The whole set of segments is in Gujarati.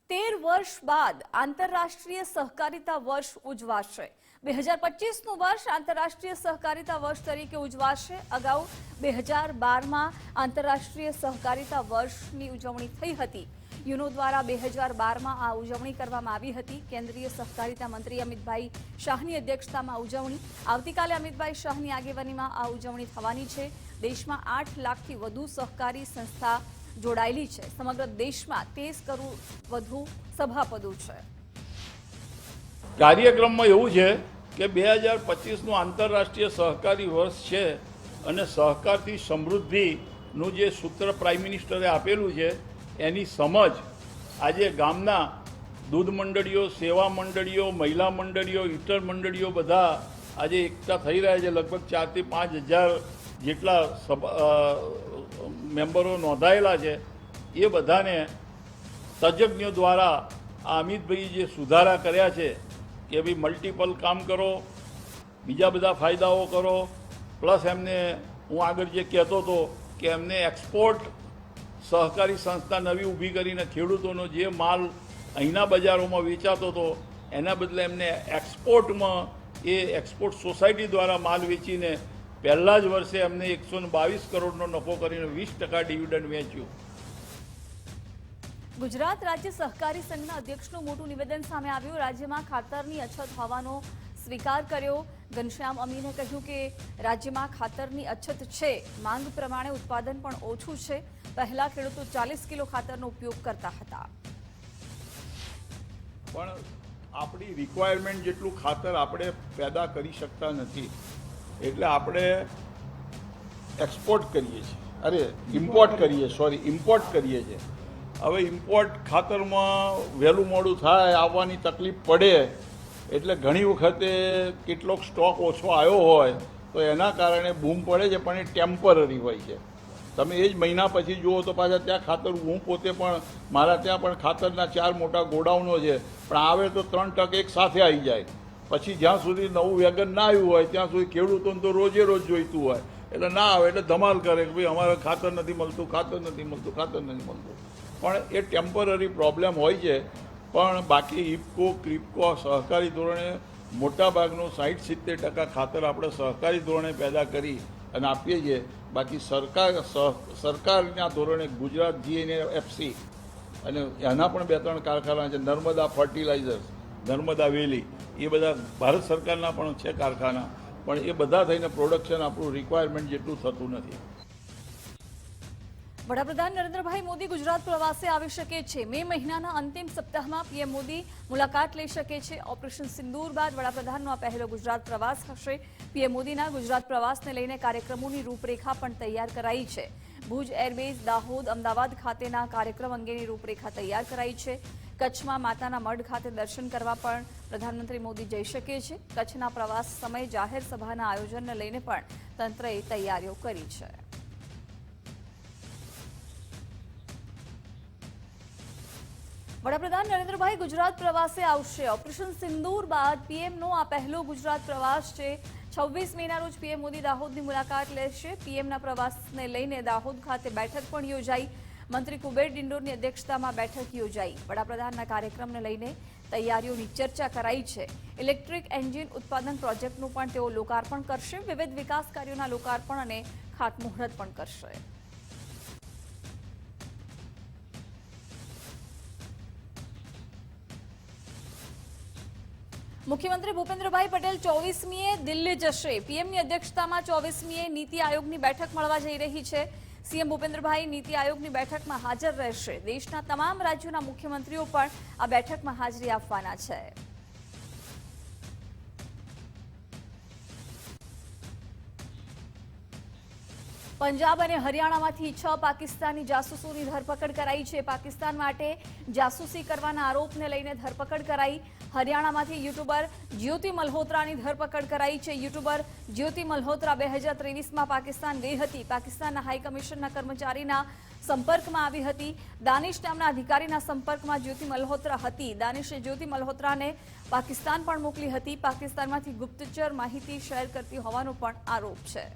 13 વર્ષ બાદ આંતરરાષ્ટ્રીય સહકારિતા વર્ષ ઉજવાશે। 2025નું વર્ષ આંતરરાષ્ટ્રીય સહકારિતા વર્ષ તરીકે ઉજવાશે। અગાઉ 2012માં આંતરરાષ્ટ્રીય સહકારિતા વર્ષની ઉજવણી થઈ હતી। યુનો દ્વારા 2012માં આ ઉજવણી કરવામાં આવી હતી। કેન્દ્રીય સહકારિતા મંત્રી અમિતભાઈ શાહની અધ્યક્ષતામાં ઉજવણી। આવતીકાલે અમિતભાઈ શાહની આગેવાનીમાં આ ઉજવણી થવાની છે। દેશમાં 8 લાખથી વધુ સહકારી સંસ્થા જોડાયેલી છે। સમગ્ર દેશમાં 30 કરોડ વધુ સભાપદો છે। કાર્યક્રમમાં એવું છે કે 2025નું આંતરરાષ્ટ્રીય સહકારી વર્ષ છે અને સહકારથી સમૃદ્ધિનું જે સૂત્ર પ્રાઇમ મિનિસ્ટરે આપેલું છે એની સમજ આજે ગામના દૂધ મંડળીઓ, સેવા મંડળીઓ, મહિલા મંડળીઓ, ઇટર મંડળીઓ બધા આજે એકઠા થઈ રહ્યા છે। લગભગ 4 થી 5 હજાર જેટલા મેમ્બરો નોંધાયેલા છે। એ બધાને તજજ્ઞો દ્વારા આ અમિતભાઈ જે સુધારા કર્યા છે કે ભાઈ મલ્ટિપલ કામ કરો, બીજા બધા ફાયદાઓ કરો, પ્લસ એમને હું આગળ જે કહેતો હતો કે એમને એક્સપોર્ટ સહકારી સંસ્થા નવી ઊભી કરીને ખેડૂતોનો જે માલ અહીંના બજારોમાં વેચાતો હતો એના બદલે એમને એક્સપોર્ટમાં એ એક્સપોર્ટ સોસાયટી દ્વારા માલ વેચીને પહેલા જ વર્ષે એમને 122 કરોડનો નફો કરીને 20% ડિવિડન્ડ વેચ્યું। ગુજરાત રાજ્ય સહકારી સંઘના અધ્યક્ષનું મોટું નિવેદન સામે આવ્યું। રાજ્યમાં ખાતરની અછત હોવાનો સ્વીકાર કર્યો। ઘનશ્યામ અમીને કહ્યું કે રાજ્યમાં ખાતરની અછત છે, માંગ પ્રમાણે ઉત્પાદન પણ ઓછું છે। પહેલા ખેડૂતો 40 કિલો ખાતરનો ઉપયોગ કરતા હતા, પણ આપણી રિક્વાયરમેન્ટ જેટલું ખાતર આપણે પેદા કરી શકતા નથી, એટલે આપણે એક્સપોર્ટ કરીએ છીએ, ઇમ્પોર્ટ કરીએ છીએ। હવે ઇમ્પોર્ટ ખાતરમાં વહેલું મોડું થાય, આવવાની તકલીફ પડે, એટલે ઘણી વખતે કેટલોક સ્ટોક ઓછો આવ્યો હોય તો એના કારણે બૂમ પડે છે, પણ એ ટેમ્પરરી હોય છે। તમે એ જ મહિના પછી જુઓ તો પાછા ત્યાં ખાતર, હું પોતે પણ મારા ત્યાં પણ ખાતરના 4 મોટા ગોડાઉનો છે, પણ આવે તો 3 ટક એક સાથે આવી જાય। પછી જ્યાં સુધી નવું વેગન ના આવ્યું હોય ત્યાં સુધી ખેડૂતોને તો રોજે રોજ જોઈતું હોય, એટલે ના આવે એટલે ધમાલ કરે કે ભાઈ અમારે ખાતર નથી મળતું, ખાતર નથી મળતું। પણ એ ટેમ્પરરી પ્રોબ્લેમ હોય છે। પણ બાકી ઇફકો, ક્રિપકો સહકારી ધોરણે મોટાભાગનું 60-70% ખાતર આપણે સહકારી ધોરણે પેદા કરી અને આપીએ છીએ। બાકી સરકારના ધોરણે ગુજરાત GNFC અને એના પણ 2-3 કારખાના છે, નર્મદા ફર્ટિલાઇઝર્સ, નર્મદા વેલી, એ બધા ભારત સરકારના પણ છે કારખાના, પણ એ બધા થઈને પ્રોડક્શન આપણું રિક્વાયરમેન્ટ જેટલું થતું નથી। વડાપ્રધાન નરેન્દ્રભાઈ મોદી ગુજરાત પ્રવાસે આવી શકે છે। મે મહિનાના અંતિમ સપ્તાહમાં પીએમ મોદી મુલાકાત લઈ શકે છે। ઓપરેશન સિંદૂર બાદ વડાપ્રધાનનો આ પહેલો ગુજરાત પ્રવાસ હશે। પીએમ મોદીના ગુજરાત પ્રવાસને લઈને કાર્યક્રમોની રૂપરેખા પણ તૈયાર કરાઈ છે। ભુજ એરબેઝ, દાહોદ, અમદાવાદ ખાતેના કાર્યક્રમ અંગેની રૂપરેખા તૈયાર કરાઈ છે। કચ્છમાં માતાના મઢ ખાતે દર્શન કરવા પણ પ્રધાનમંત્રી મોદી જઈ શકે છે। કચ્છના પ્રવાસ સમયે જાહેર સભાના આયોજનને લઈને પણ તંત્રએ તૈયારીઓ કરી છે। વડાપ્રધાન નરેન્દ્રભાઈ ગુજરાત પ્રવાસે આવશે। ઓપરેશન સિંદૂર બાદ પીએમનો આ પહેલો ગુજરાત પ્રવાસ છે। 26 મેના રોજ પીએમ મોદી દાહોદની મુલાકાત લેશે। પીએમના પ્રવાસને લઈને દાહોદ ખાતે બેઠક પણ યોજાઈ। મંત્રી કુબેર ડિંડોરની અધ્યક્ષતામાં બેઠક યોજાઈ। વડાપ્રધાનના કાર્યક્રમને લઈને તૈયારીઓની ચર્ચા કરાઈ છે। ઇલેક્ટ્રિક એન્જિન ઉત્પાદન પ્રોજેક્ટનું પણ તેઓ લોકાર્પણ કરશે। વિવિધ વિકાસ કાર્યોના લોકાર્પણ અને ખાતમુહૂર્ત પણ કરશે। મુખ્યમંત્રી ભૂપેન્દ્રભાઈ પટેલ 24મીએ દિલ્હી જશે। પીએમની અધ્યક્ષતામાં 24મીએ નીતિ આયોગની બેઠક મળવા જઈ રહી છે। સીએમ ભૂપેન્દ્રભાઈ નીતિ આયોગની બેઠકમાં હાજર રહેશે। દેશના તમામ રાજ્યોના મુખ્યમંત્રીઓ પણ આ બેઠકમાં હાજરી આપવાના છે। પંજાબ અને હરિયાણામાંથી 6 પાકિસ્તાની જાસૂસોની ધરપકડ કરાઈ છે। પાકિસ્તાન માટે જાસૂસી કરવાના આરોપને લઈને ધરપકડ કરાઈ। હરિયાણામાંથી યુટ્યુબર જ્યોતિ મલ્હોત્રાની ધરપકડ કરાઈ છે। યુટ્યુબર જ્યોતિ મલ્હોત્રા 2023માં પાકિસ્તાન ગઈ હતી। પાકિસ્તાનના હાઈ કમિશનના કર્મચારીના સંપર્કમાં આવી હતી। દાનિશ નામના અધિકારીના સંપર્કમાં જ્યોતિ મલ્હોત્રા હતી। દાનિશે જ્યોતિ મલ્હોત્રાને પાકિસ્તાન પણ મોકલી હતી। પાકિસ્તાનમાંથી ગુપ્તચર માહિતી શેર કરતી હોવાનો પણ આરોપ છે।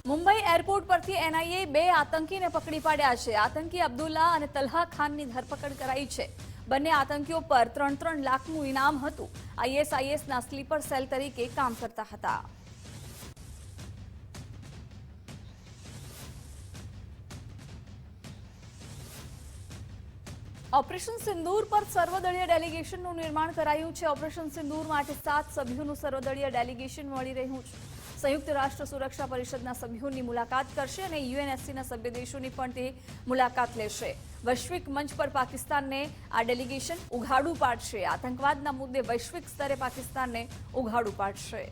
મુંબઈ એરપોર્ટ પરથી એનઆઈએ 2 આતંકીને પકડી પાડ્યા છે. આતંકી અબ્દુલ્લા અને તલ્હા ખાનની ધરપકડ કરાઈ છે. બંને આતંકીઓ પર 3-3 લાખનું ઇનામ હતું. આઈએસઆઈએસના સ્લીપર સેલ તરીકે કામ કરતા હતા. ઓપરેશન સિંદૂર પર સર્વદળીય ડેલિગેશનનું નિર્માણ કરાયું છે. ઓપરેશન સિંદૂર માટે 7 સભ્યોનું સર્વદળીય ડેલિગેશન મળી રહ્યું છે. સંયુક્ત રાષ્ટ્ર સુરક્ષા પરિષદના સભ્યોની મુલાકાત કરશે અને યુએનએસસીના સભ્ય દેશોની પણ તે મુલાકાત લેશે. વૈશ્વિક મંચ પર પાકિસ્તાનને આ ડેલિગેશન ઉઘાડું પાડશે. આતંકવાદના મુદ્દે વૈશ્વિક સ્તરે પાકિસ્તાનને ઉઘાડું પાડશે.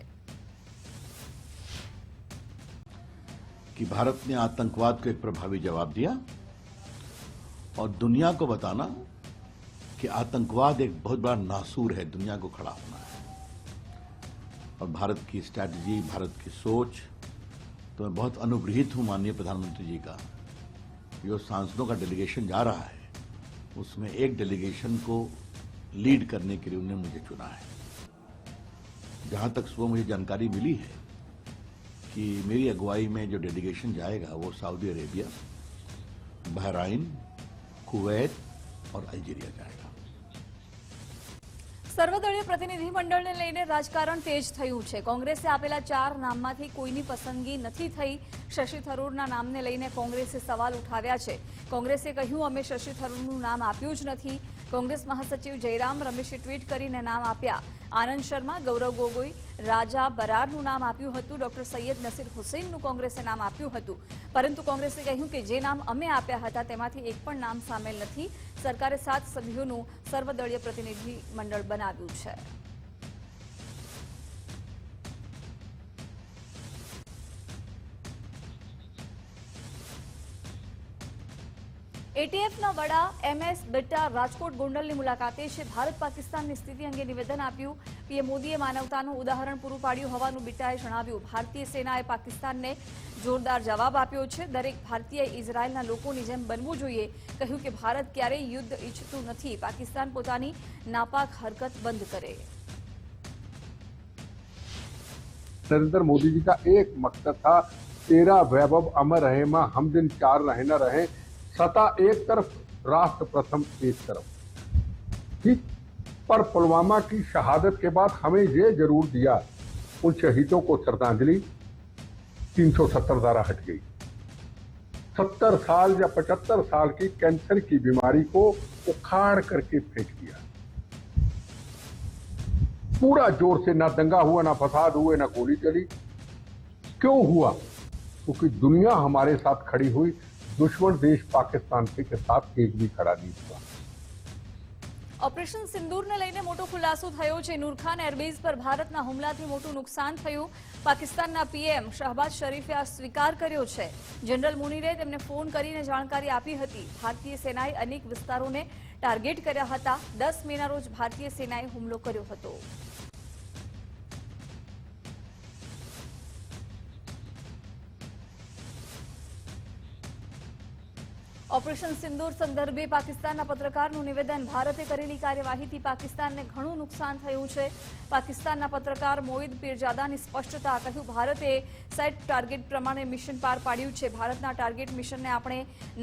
कि भारत ने आतंकवाद को एक प्रभावी जवाब दिया और दुनिया को बताना कि आतंकवाद एक बहुत बड़ा नासूर है, दुनिया को खड़ा होना है. और भारत की स्ट्रैटेजी, भारत की सोच, तो मैं बहुत अनुग्रहित हूं माननीय प्रधानमंत्री जी का. जो सांसदों का डेलीगेशन जा रहा है उसमें एक डेलीगेशन को लीड करने के लिए उन्होंने मुझे चुना है. जहां तक सुबह मुझे जानकारी मिली है कि मेरी अगुवाई में जो डेलीगेशन जाएगा वो सऊदी अरेबिया, बहराइन, कुवैत और अल्जीरिया जाएगा. સર્વદળીય પ્રતિનિધિમંડળને લઈને રાજકારણ તેજ થયું છે. કોંગ્રેસે આપેલા 4 નામમાંથી કોઈની પસંદગી નથી થઈ. શશી થરૂરના નામને લઈને કોંગ્રેસે સવાલ ઉઠાવ્યા છે. કોંગ્રેસે કહ્યું, અમે શશી થરૂરનું નામ આપ્યું જ નથી. કોંગ્રેસ મહાસચિવ જયરામ રમેશે ટ્વીટ કરીને નામ આપ્યા. આનંદ શર્મા, ગૌરવ ગોગોઈ, રાજા બરારનું નામ આપ્યું હતું. ડોક્ટર સૈયદ નસીર હુસૈનનું કોંગ્રેસે નામ આપ્યું હતું. પરંતુ કોંગ્રેસે કહ્યું કે જે નામ અમે આપ્યા હતા તેમાંથી એક પણ નામ સામેલ નથી. સરકારે 7 સભ્યોનું સર્વદળીય પ્રતિનિધિ મંડળ બનાવ્યું છે. એટીએફના વડા એમએસ બિટ્ટા રાજકોટ ગોંડલની મુલાકાતે છે. ભારત પાકિસ્તાનની સ્થિતિ અંગે નિવેદન આપ્યું. પીએમ મોદીએ માનવતાનું ઉદાહરણ પૂરું પાડ્યું હોવાનું બિટ્ટાએ જણાવ્યું. ભારતીય સેનાએ પાકિસ્તાનને જોરદાર જવાબ આપ્યો છે. દરેક ભારતીય ઇઝરાયલના લોકોની જેમ બનવું જોઈએ. કહ્યું કે ભારત ક્યારેય યુદ્ધ ઈચ્છતું નથી. પાકિસ્તાન પોતાની નાપાક હરકત બંધ કરે. नरेंद्र मोदी जी का एक मकसद था, तेरा वैभव अमर रहे मां हम दिन चार रहे न रहे, सत्ता एक तरफ राष्ट्र प्रथम एक तरफ. ठीक, पर पुलवामा की शहादत के बाद हमें ये जरूर दिया, उन शहीदों को श्रद्धांजलि. 370 धारा हट गई. 70 साल या 75 साल की कैंसर की बीमारी को उखाड़ करके फेंक दिया. पूरा जोर से ना दंगा हुआ, ना फसाद हुए, ना गोली चली. क्यों हुआ? क्योंकि दुनिया हमारे साथ खड़ी हुई, दुश्मन देश पाकिस्तान के साथ एक भी खड़ा नहीं हुआ. ઓપરેશન સિંદૂરને લઈને મોટો ખુલાસો થયો છે. નૂરખાન એરબેઝ પર ભારતના હુમલાથી મોટું નુકસાન થયું. પાકિસ્તાનના પીએમ શહબાઝ શરીફે આ સ્વીકાર કર્યો છે. જનરલ મુનીરે તેમને ફોન કરીને જાણકારી આપી હતી. ભારતીય સેનાએ અનેક વિસ્તારોને ટાર્ગેટ કર્યા હતા. 10 મેના રોજ ભારતીય સેનાએ હુમલો કર્યો હતો. ઓપરેશન સિંદૂર સંદર્ભે પાકિસ્તાનના પત્રકારનું નિવેદન. ભારતે કરેલી કાર્યવાહીથી પાકિસ્તાનને ઘણું નુકસાન થયું છે. પાકિસ્તાનના પત્રકાર મોઇદ પીરજાદાની સ્પષ્ટતા. કહ્યું, ભારતે સેટ ટાર્ગેટ પ્રમાણે મિશન પાર પાડ્યું છે. ભારતના ટાર્ગેટ મિશનને આપણે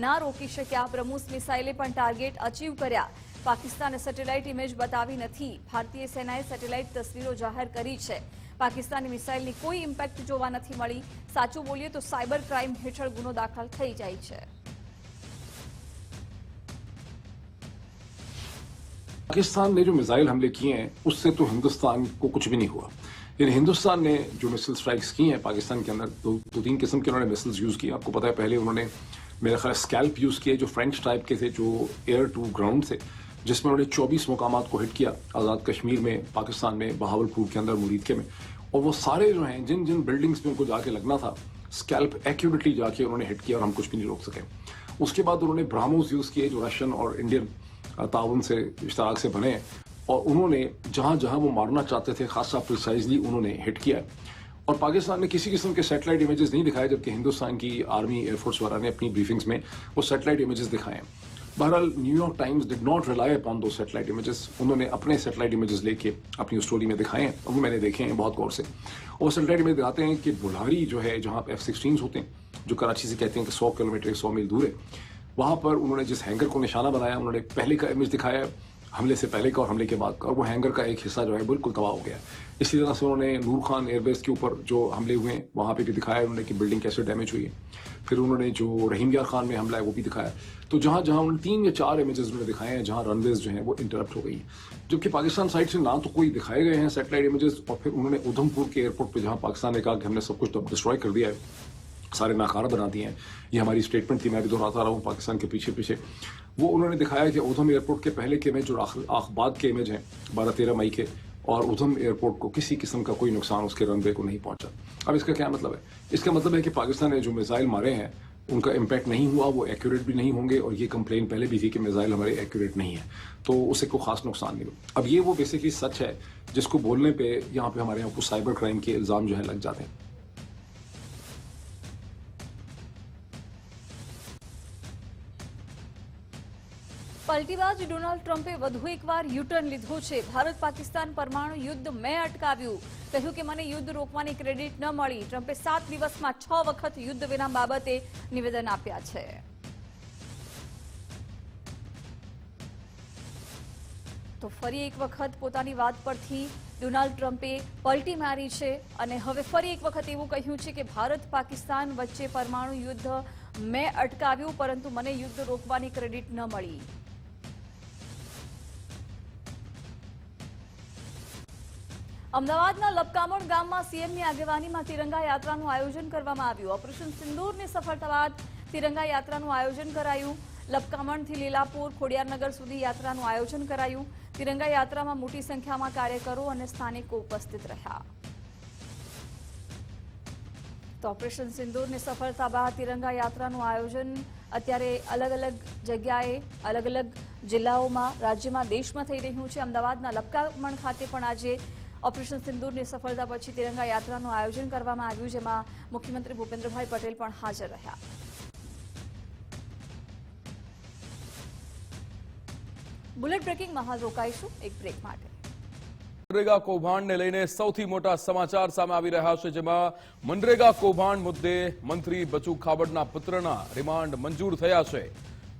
ના રોકી શક્યા. બ્રહ્મોસ મિસાઇલે પણ ટાર્ગેટ અચીવ કર્યા. પાકિસ્તાને સેટેલાઇટ ઇમેજ બતાવી નથી. ભારતીય સેનાએ સેટેલાઇટ તસવીરો જાહેર કરી છે. પાકિસ્તાની મિસાઇલની કોઈ ઇમ્પેક્ટ જોવા નથી મળી. સાચું બોલીએ તો સાયબર ક્રાઇમ હેઠળ ગુનો દાખલ થઈ જાય છે. पाकिस्तान ने जो मिसाइल हमले किए हैं उससे तो हिंदुस्तान को कुछ भी नहीं हुआ. लेकिन हिंदुस्तान ने जो मिसाइल स्ट्राइक्स की हैं पाकिस्तान के अंदर, दो तीन किस्म के उन्होंने मिसाइल्स यूज़ किए. आपको पता है पहले उन्होंने मेरा ख्याल स्कैल्प यूज़ किए जो फ्रेंच टाइप के थे, जो एयर टू ग्राउंड थे, जिसमें उन्होंने 24 मुकामात को हिट किया. आज़ाद कश्मीर में, पाकिस्तान में, बहावलपुर के अंदर, मुरीद के में. और वो सारे जो हैं जिन जिन बिल्डिंग्स में उनको जाके लगना था, स्कैल्प एक्यूरेटली जाके उन्होंने हिट किया और हम कुछ भी नहीं रोक सके. उसके बाद उन्होंने ब्राह्मोस यूज़ किए जो रशियन और इंडियन ताउन से इश्तराक से बने, और उन्होंने जहां जहां वो मारना चाहते थे खासा प्रिसाइजली उन्होंने हिट किया. और पाकिस्तान ने किसी किस्म के सैटेलाइट इमेजेस नहीं दिखाए, जबकि हिंदुस्तान की आर्मी एयरफोर्स वाला ने अपनी ब्रीफिंग्स में वो सैटेलाइट इमेजेस दिखाए हैं. बहरहाल New York times did not rely upon दो सैटेलाइट इमेजेस। उन्होंने अपने सैटेलाइट इमेजेस लेके अपनी स्टोरी में दिखाए हैं, वो मैंने देखे हैं बहुत गौर से। और सैटेलाइट इमेज दिखाते हैं कि बुल्हारी जो है, जहाँ F-16 होते हैं, जो कराची से कहते हैं कि 100 किलोमीटर 100 मील दूर है, वहां पर उन्होंने जिस हैंगर को निशाना बनाया, उन्होंने पहले का इमेज दिखाया, हमले से पहले का और हमले के बाद का, और वो हैंगर का एक हिस्सा जो है बिल्कुल तबाह हो गया। इसी तरह से उन्होंने नूर खान एयरबेस के ऊपर जो हमले हुए हैं वहां पे भी दिखाया उन्होंने कि बिल्डिंग कैसे डैमेज हुई है। फिर उन्होंने जो रहीम यार खान में हमला है वो भी दिखाया। तो जहां जहां उन्होंने 3 या 4 इमेजेस उन्होंने दिखाए हैं जहां रनवेज जो है वो इंटरप्ट हो गई है, जबकि पाकिस्तान साइड से ना तो कोई दिखाए गए हैं सैटेलाइट इमेजेस, और फिर उन्होंने उधमपुर के एयरपोर्ट पर जहां पाकिस्तान ने कहा कि हमने सब कुछ डिस्ट्रॉय कर दिया है, सारे नाकारा बना दिए हैं, ये हमारी स्टेटमेंट थी, मैं भी दोहराता रहा हूँ पाकिस्तान के पीछे पीछे, वो उन्होंने दिखाया कि उधम एयरपोर्ट के पहले के इमेज और आखबाद के इमेज हैं 12-13 मई के, और उधम एयरपोर्ट को किसी किस्म का कोई नुकसान उसके रनवे को नहीं पहुंचा। अब इसका क्या मतलब है? इसका मतलब है कि पाकिस्तान ने जो मिसाइल मारे हैं उनका इम्पैक्ट नहीं हुआ, वो एक्यूरेट भी नहीं होंगे, और ये कंप्लेन पहले भी थी कि मिसाइल हमारे एक्यूरेट नहीं है, तो उससे कोई खास नुकसान नहीं हुआ। अब ये वो बेसिकली सच है जिसको बोलने पे यहाँ पे हमारे यहाँ साइबर क्राइम के इल्जाम जो है लग जाते हैं। પલટીબાજ ડોનાલ્ડ ટ્રમ્પે વધુ એકવાર યુટર્ન લીધું છે। ભારત પાકિસ્તાન પરમાણુ યુદ્ધ મેં અટકાવ્યું, કહ્યું કે મને યુદ્ધ રોકવાની ક્રેડિટ ન મળી। ટ્રમ્પે 7 દિવસમાં 6 વખત યુદ્ધ વિરામ બાબતે નિવેદન આપ્યા છે। તો ફરી એક વખત પોતાની વાત પરથી ડોનાલ્ડ ટ્રમ્પે પલટી મારી છે અને હવે ફરી એક વખત એવું કહ્યું છે કે ભારત પાકિસ્તાન વચ્ચે પરમાણુ યુદ્ધ મેં અટકાવ્યું, પરંતુ મને યુદ્ધ રોકવાની ક્રેડિટ ન મળી। અમદાવાદના લપકામણ ગામમાં સીએમની આગેવાનીમાં તિરંગા યાત્રાનું આયોજન કરવામાં આવ્યું। ઓપરેશન સિંદૂરની સફળતા બાદ તિરંગા યાત્રાનું આયોજન કરાયું। લપકામણથી લીલાપુર ખોડિયારનગર સુધી યાત્રાનું આયોજન કરાયું। તિરંગા યાત્રામાં મોટી સંખ્યામાં કાર્યકરો અને સ્થાનિકો ઉપસ્થિત રહ્યા। તો ઓપરેશન સિંદૂરની સફળતા બાદ તિરંગા યાત્રાનું આયોજન અત્યારે અલગ અલગ જગ્યાએ અલગ અલગ જિલ્લાઓમાં રાજ્યમાં દેશમાં થઈ રહ્યું છે। અમદાવાદના લપકામણ ખાતે પણ આજે ઓપરેશન સિંદૂરની સફળતા પછી તિરંગા યાત્રાનું આયોજન કરવામાં આવ્યું, જેમાં મુખ્યમંત્રી ભૂપેન્દ્રભાઈ પટેલ પણ હાજર રહ્યા। બુલેટ બ્રેકિંગમાં હાલ રોકાઈશું એક બ્રેક માટે। મનરેગા કૌભાંડને લઈને સૌથી મોટા સમાચાર સામે આવી રહ્યા છે, જેમાં મનરેગા કૌભાંડ મુદ્દે મંત્રી બચુ ખાબડના પુત્રના રિમાન્ડ મંજૂર થયા છે।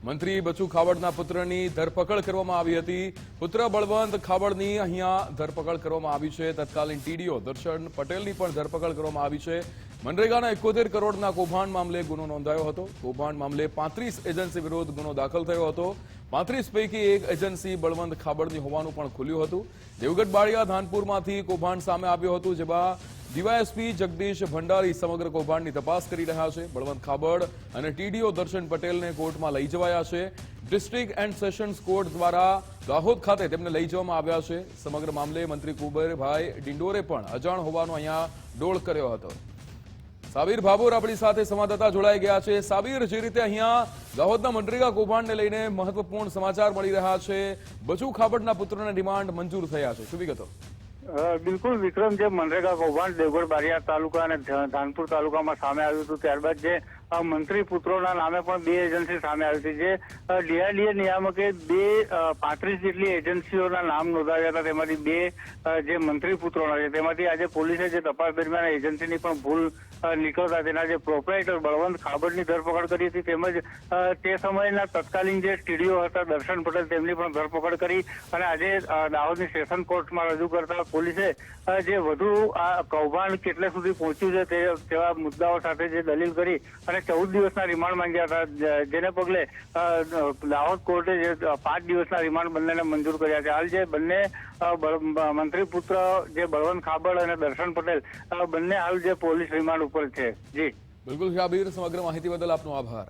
મંત્રી બચુ ખાબડના પુત્રની ધરપકડ કરવામાં આવી હતી। પુત્ર બળવંત ખાબડની અહીંયા ધરપકડ કરવામાં આવી છે। તત્કાલીન ટીડીઓ દર્શન પટેલની પણ ધરપકડ કરવામાં આવી છે। મનરેગાના 71 કરોડના કૌભાંડ મામલે ગુનો નોંધાયો હતો। કૌભાંડ મામલે 35 એજન્સી વિરુદ્ધ ગુનો દાખલ થયો હતો। 35 પૈકી એક એજન્સી બળવંત ખાબડની હોવાનું પણ ખુલ્યું હતું। દેવગઢ બાળિયા ધાનપુરમાંથી કૌભાંડ સામે આવ્યું હતું, જેમાં ડીવાયએસપી જગદીશ ભંડારી સમગ્ર કૌભાંડની તપાસ કરી રહ્યા છે। બળવંત ખાબડ અને ટીડીઓ દર્શન પટેલને કોર્ટમાં લઈ જવાયા છે। ડિસ્ટ્રિક્ટ એન્ડ સેશન્સ કોર્ટ દ્વારા દાહોદ ખાતે તેમને લઈ જવામાં આવ્યા છે। સમગ્ર મામલે મંત્રી કુબેરભાઈ ડિંડોરે પણ અજાણ હોવાનો અહીંયા ડોળ કર્યો હતો। સાબીર ભાભોર આપણી સાથે સંવાદદાતા જોડાઈ ગયા છે। સાબીર, જે રીતે અહીંયા દાહોદના મનરેગા કૌભાંડને લઈને મહત્વપૂર્ણ સમાચાર મળી રહ્યા છે, બચુ ખાબડના પુત્રને રિમાન્ડ મંજૂર થયા છે, શું વિગતો? બિલકુલ વિક્રમ, જે મનરેગા કૌભાંડ દેવગઢ બારિયા તાલુકા અને ધાનપુર તાલુકામાં સામે આવ્યું હતું, ત્યારબાદ જે મંત્રી પુત્રોના નામે પણ 2 એજન્સી સામે આવી હતી। જે ડીઆરડીએ નિયામકે 35 જેટલી એજન્સીઓના નામ નોંધાવ્યા હતા, તેમાંથી 2 જે મંત્રી પુત્રોના છે, તેમાંથી આજે પોલીસે જે તપાસ દરમિયાન એજન્સીની પણ ભૂલ નીકળતા તેના જે પ્રોપરાઇટર બળવંત ખાબડની ધરપકડ કરી હતી, તેમજ તે સમયના તત્કાલીન જે ટીડીઓ હતા દર્શન પટેલ, તેમની પણ ધરપકડ કરી અને આજે દાહોદની સેશન કોર્ટમાં રજૂ કરતા પોલીસે જે વધુ આ કૌભાંડ કેટલે સુધી પહોંચ્યું છે તેવા મુદ્દાઓ સાથે જે દલીલ કરી અને 14 દિવસના રિમાન્ડ માંગ્યા હતા, જેને પગલે દાહોદ કોર્ટે જે 5 દિવસના રિમાન્ડ બંનેને મંજૂર કર્યા છે। હાલ જે બંને મંત્રી પુત્ર જે બળવંત ખાબડ અને દર્શન પટેલ બંને હાલ જે પોલીસ રિમાન્ડ ઉપર છે। જી બિલકુલ શાબીર, સમગ્ર માહિતી બદલ આપનો આભાર।